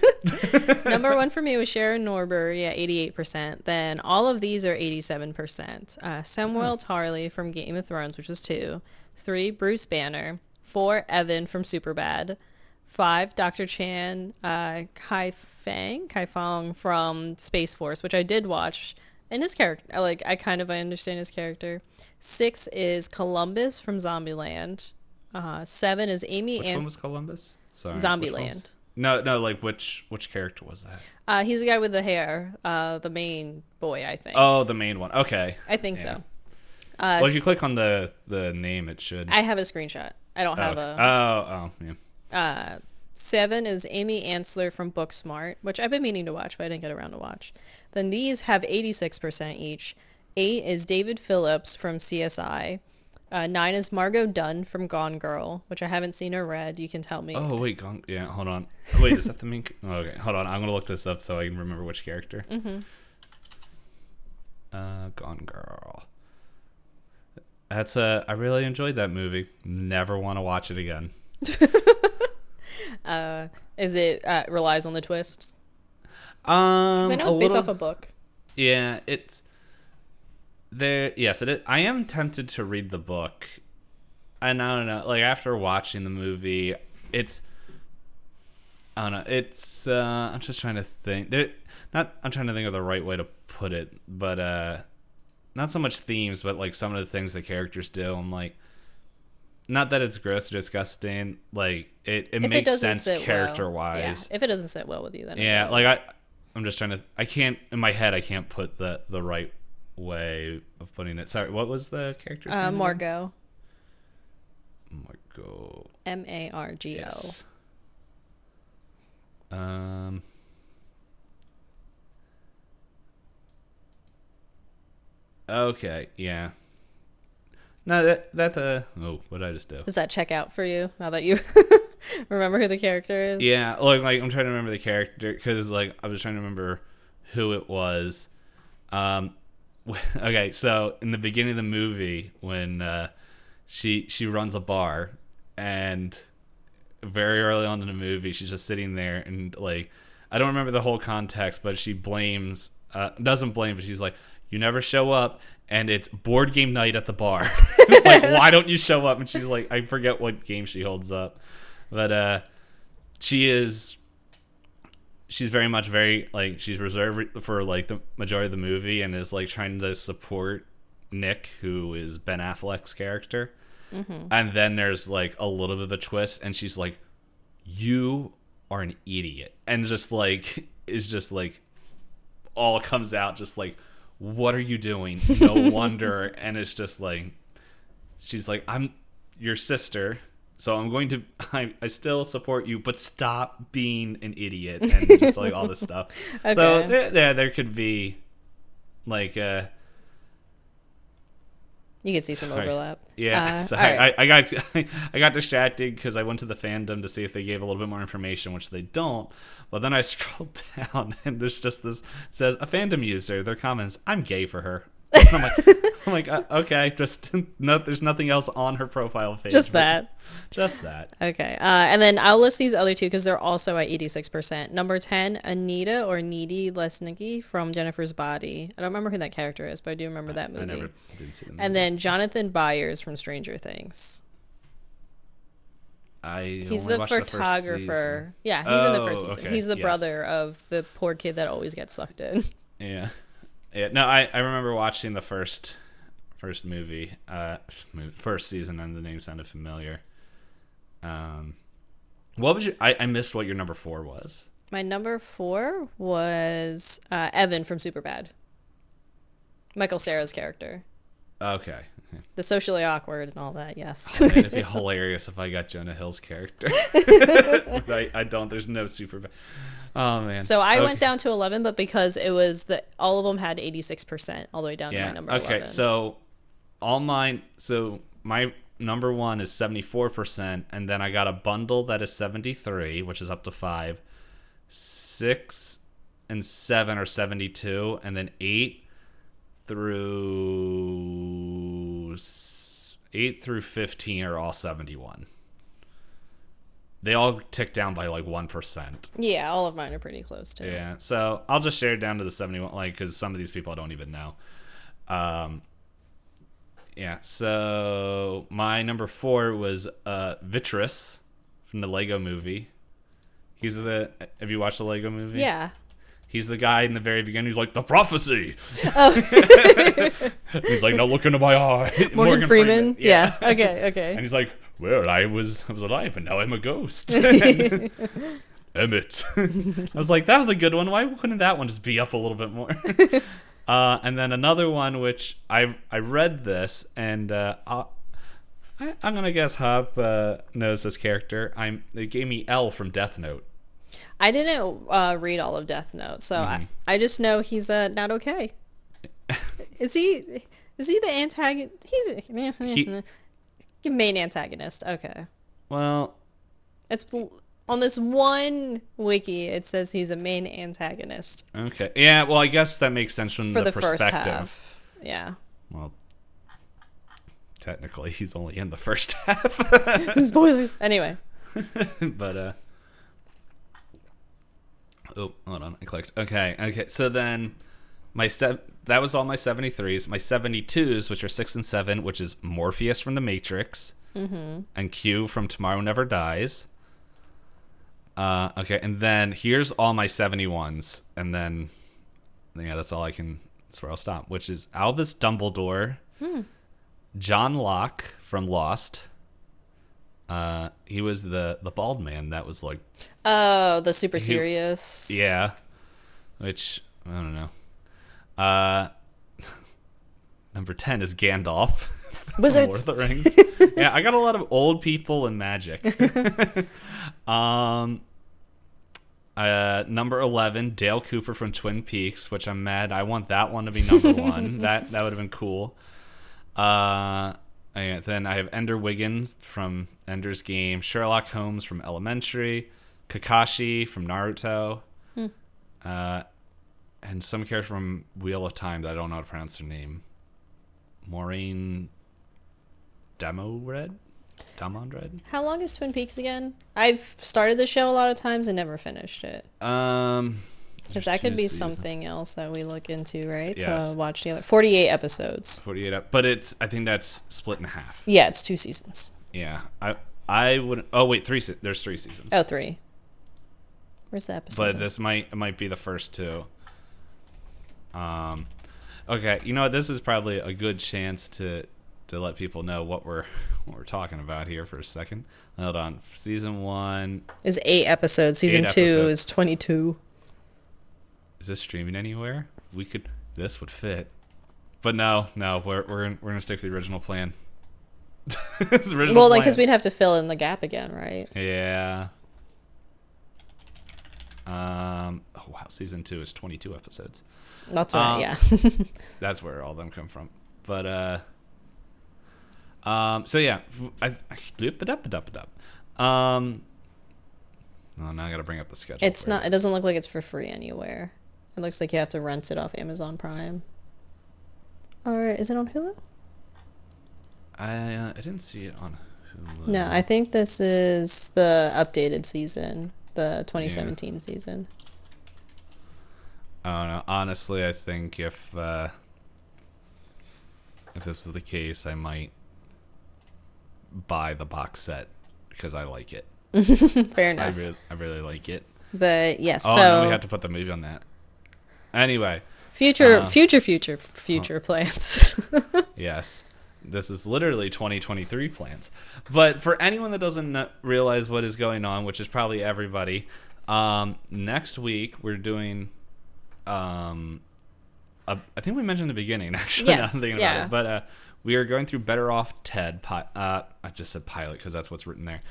Number 1 for me was Sharon Norber, 88%. Then all of these are 87%. Samuel Tarly from Game of Thrones, which was 2. 3, Bruce Banner. 4, Evan from Superbad. 5, Dr. Chan Kai Fong from Space Force, which I did watch. And his character, I understand his character. 6 is Columbus from Zombieland. 7 is Amy. Which one was Columbus? Sorry. Zombieland. No, like which character was that? He's the guy with the hair, the main boy, I think. Oh, the main one. Okay. I think so. Well, if you click on the name, it should. I have a screenshot. I don't have a. Yeah. 7 is Amy Ansler from Booksmart, which I've been meaning to watch, but I didn't get around to watch. Then these have 86% each. 8 is David Phillips from CSI. 9 is Margot Dunn from Gone Girl, which I haven't seen or read. You can tell me. Oh, wait. Yeah, hold on. Wait, is that the main... Oh, okay, hold on. I'm going to look this up so I can remember which character. Mm-hmm. Gone Girl. I really enjoyed that movie. Never want to watch it again. Is it relies on the twists? Because I know it's based off a book. Yeah, it's there. Yes, it is. I am tempted to read the book. And I don't know. Like after watching the movie, I don't know. It's I'm just trying to think. I'm trying to think of the right way to put it, but not so much themes, but like some of the things the characters do. I'm like, not that it's gross or disgusting. Like it makes sense character wise. Yeah. If it doesn't sit well with you, then yeah. I'm just trying to. I can't in my head. I can't put the right way of putting it. Sorry, what was the character's name? Margot. Margot. Margo. Yes. Okay. Yeah. No, oh, what did I just do? Does that check out for you now that you remember who the character is? Yeah, like I'm trying to remember the character because like I was trying to remember who it was. Okay, so in the beginning of the movie when she runs a bar, and very early on in the movie she's just sitting there and like I don't remember the whole context, but she blames doesn't blame, but she's like, you never show up, and it's board game night at the bar. Like, why don't you show up? And she's like, I forget what game she holds up, but she's very much like she's reserved for like the majority of the movie and is like trying to support Nick, who is Ben Affleck's character. Mm-hmm. And then there's like a little bit of a twist, and she's like, you are an idiot, and just like is just like all comes out just like, what are you doing? No wonder. And it's just like, she's like, I'm your sister, so I'm going to I still support you, but stop being an idiot, and just like all this stuff. Okay. So there could be like you can see some overlap. Yeah, sorry. Right. I got distracted because I went to the fandom to see if they gave a little bit more information, which they don't. But then I scrolled down and there's just this, it says a fandom user, their comments, I'm gay for her. I'm like, okay, just there's nothing else on her profile page. Just that. Okay. And then I'll list these other two because they're also at 86%. Number 10, Anita or Needy Lesnicky from Jennifer's Body. I don't remember who that character is, but I do remember that movie. I never did see the movie. And then Jonathan Byers from Stranger Things. He's the photographer. Yeah, he's in the first season. Okay. He's the brother of the poor kid that always gets sucked in. Yeah. No, I remember watching the first movie, first season, and the name sounded familiar. What was I missed what your number 4 was. My number 4 was Evan from Superbad. Michael Cera's character. Okay. The socially awkward and all that, yes. Oh, man, it'd be hilarious if I got Jonah Hill's character. I don't. There's no Superbad. Oh man. So I went down to 11, but because it was all of them had 86% all the way down to my number 11. Okay, so my number 1 is 74%, and then I got a bundle that is 73, which is up to 5. 6 and 7 are 72, and then 8 through 15 are all 71. They all tick down by like 1%. Yeah, all of mine are pretty close too. Yeah, so I'll just share it down to the 71, like, because some of these people I don't even know. Yeah, so my number 4 was Vitruss from the Lego Movie. Have you watched the Lego Movie? Yeah. He's the guy in the very beginning who's like, the prophecy. Oh. He's like, now look into my eye. Morgan Freeman? Yeah. Okay. And he's like, well, I was alive, and now I'm a ghost. Emmett. I was like, that was a good one. Why couldn't that one just be up a little bit more? And then another one, which I read this, and I'm going to guess Hop knows this character. They gave me L from Death Note. I didn't read all of Death Note, so I just know he's not okay. Is he the antagonist? He's main antagonist. Okay. Well, it's on this one wiki. It says he's a main antagonist. Okay. Yeah. Well, I guess that makes sense from the perspective. First half. Yeah. Well, technically he's only in the first half. Spoilers. Anyway. But oh, hold on, I clicked. Okay. So then that was all my 73s. My 72s, which are 6 and 7, which is Morpheus from The Matrix, and Q from Tomorrow Never Dies. Okay, and then here's all my 71s, and then that's all I can. That's where I'll stop. Which is Albus Dumbledore, John Locke from Lost. He was the bald man that was like. Oh, the super serious. Yeah, which I don't know. Number 10 is Gandalf. Wizards. Lord of the Rings. Yeah, I got a lot of old people and magic. Number 11, Dale Cooper from Twin Peaks, which I'm mad. I want that one to be number 1. That would have been cool. Then I have Ender Wiggins from Ender's Game, Sherlock Holmes from Elementary, Kakashi from Naruto, and some character from Wheel of Time that I don't know how to pronounce her name. Maureen Damondred? How long is Twin Peaks again? I've started the show a lot of times and never finished it. Because that could be something else that we look into, right? Yes. To watch together. 48 episodes. 48, but I think that's split in half. Yeah, it's 2 seasons. Yeah, I would. Oh wait, there's 3 seasons. Oh, 3. Where's the episode? But this might be the first 2. Okay, you know what? This is probably a good chance to let people know what we're talking about here for a second. Hold on. Season 1 is 8 episodes. Season 2 is 22. Is this streaming anywhere? This would fit. But no, we're gonna stick to the original plan. Well, like, because we'd have to fill in the gap again, right? Yeah. Oh wow, season 2 is 22 episodes. That's right. Yeah. That's where all of them come from. But so yeah, oh, now I gotta bring up the schedule. It's not. It doesn't look like it's for free anywhere. It looks like you have to rent it off Amazon Prime. Or is it on Hulu? I didn't see it on Hulu. No, I think this is the updated season, the 2017 season. I don't know. Honestly, I think if this was the case, I might buy the box set because I like it. Fair enough. I really like it. But yes, oh, so no, we have to put the movie on that. Anyway, future plans. Yes, this is literally 2023 plans. But for anyone that doesn't realize what is going on, which is probably everybody, next week we're doing. I think we mentioned in the beginning. Actually, yes, I'm thinking about it. But we are going through Better Off Ted. I just said pilot because that's what's written there.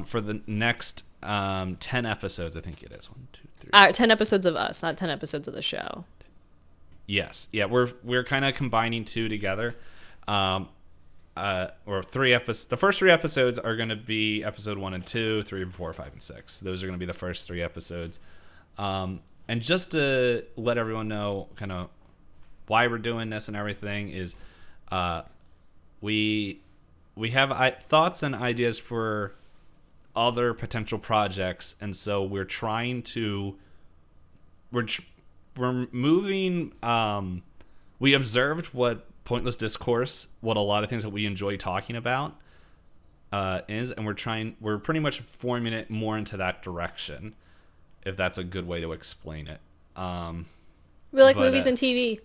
For the next 10 episodes, I think it is 1, 2, 3. 10 episodes of us, not 10 episodes of the show. Yes, yeah, we're kind of combining 2 together, or 3 episodes. The first 3 episodes are going to be episode 1 and 2, 3, 4, 5, and 6. Those are going to be the first 3 episodes. And just to let everyone know, kind of why we're doing this and everything is, we have thoughts and ideas for other potential projects, and so we're trying to we're moving. We observed what Pointless Discourse, what a lot of things that we enjoy talking about is, and we're pretty much forming it more into that direction, if that's a good way to explain it. We like movies and TV.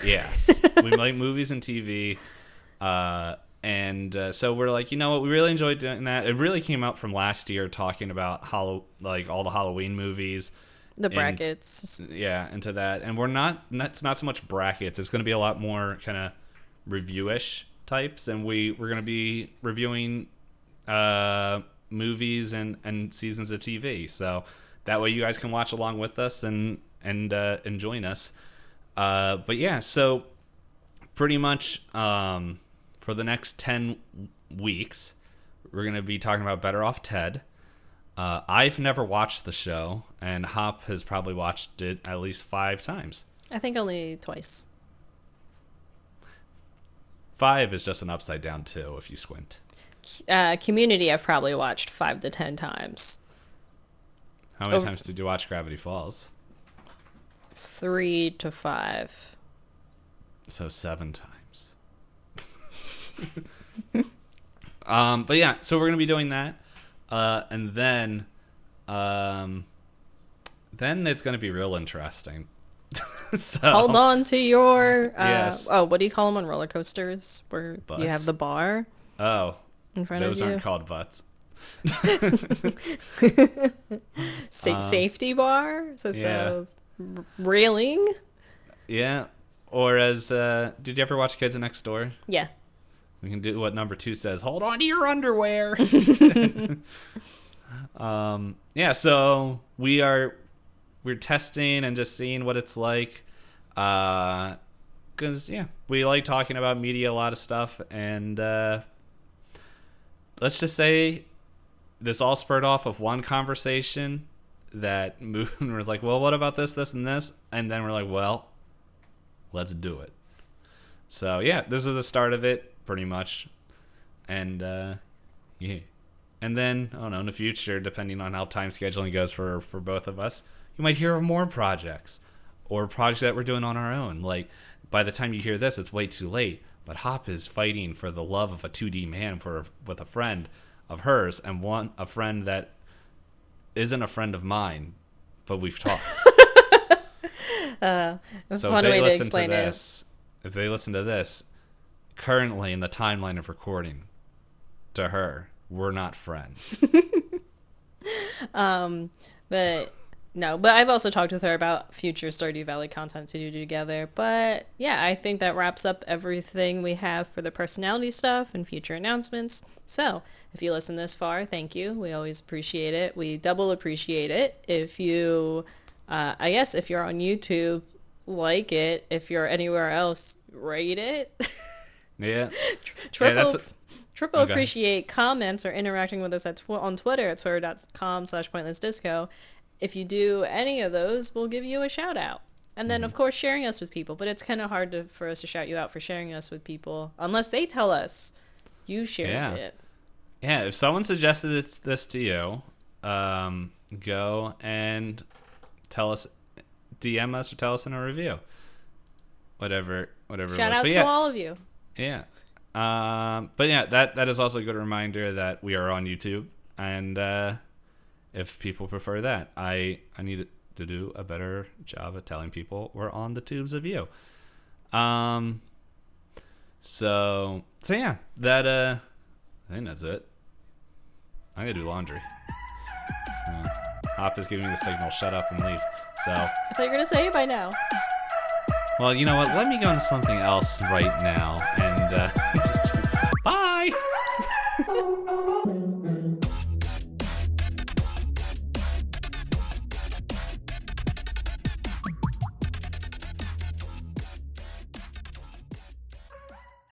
Yes, we like movies and TV. And so we're like, you know what? We really enjoyed doing that. It really came out from last year talking about all the Halloween movies. The brackets. Yeah, into that. And it's not so much brackets. It's going to be a lot more kind of review-ish types. And we're going to be reviewing movies and seasons of TV. So that way you guys can watch along with us and join us. But yeah, so pretty much for the next 10 weeks, we're going to be talking about Better Off Ted. I've never watched the show, and Hop has probably watched it at least 5 times. I think only twice. 5 is just an upside down 2 if you squint. Community, I've probably watched 5 to 10 times. How many times did you watch Gravity Falls? 3 to 5. So 7 times. But yeah, so we're gonna be doing that, and then it's gonna be real interesting. So, hold on to your yes. oh, what do you call them on roller coasters where Butts? you have the bar Oh, in front those of you? aren't called butts. Safety bar? Yeah. Railing? Yeah. Or as did you ever watch Kids Next Door? Yeah. We can do what number 2 says. Hold on to your underwear. Yeah. So we're testing and just seeing what it's like. Because we like talking about media, a lot of stuff, and let's just say this all spurred off of one conversation that moved. And we're like, well, what about this, this, and this? And then we're like, well, let's do it. So yeah, this is the start of it, pretty much. And yeah, and then I don't know, in the future, depending on how time scheduling goes for both of us, you might hear of more projects or projects that we're doing on our own. Like by the time you hear this, it's way too late. But Hop is fighting for the love of a 2D man with a friend of hers, and a friend that isn't a friend of mine, but we've talked. So One if way they to listen explain to it. this, if they listen to this, currently in the timeline of recording, to her, we're not friends. But no, but I've also talked with her about future Stardew Valley content to do together. But yeah, I think that wraps up everything we have for the personality stuff and future announcements. So if you listen this far, thank you. We always appreciate it. We double appreciate it. If you, I guess if you're on YouTube, like it. If you're anywhere else, rate it. Yeah. Triple Okay. appreciate comments or interacting with us on Twitter at twitter.com/pointlessdisco. If you do any of those, we'll give you a shout out. And then, of course, sharing us with people. But it's kind of hard for us to shout you out for sharing us with people unless they tell us you shared it. Yeah, if someone suggested this to you, go and tell us, DM us or tell us in a review. Whatever Shout it was. outs to all of you. Yeah. But yeah, that is also a good reminder that we are on YouTube, and if people prefer that, I need to do a better job at telling people we're on the tubes of you. So yeah, that I think that's it. I'm gonna do laundry. Hop is giving me the signal, shut up and leave. So I thought you were gonna say it by now. well, you know what? Let me go into something else right now, and just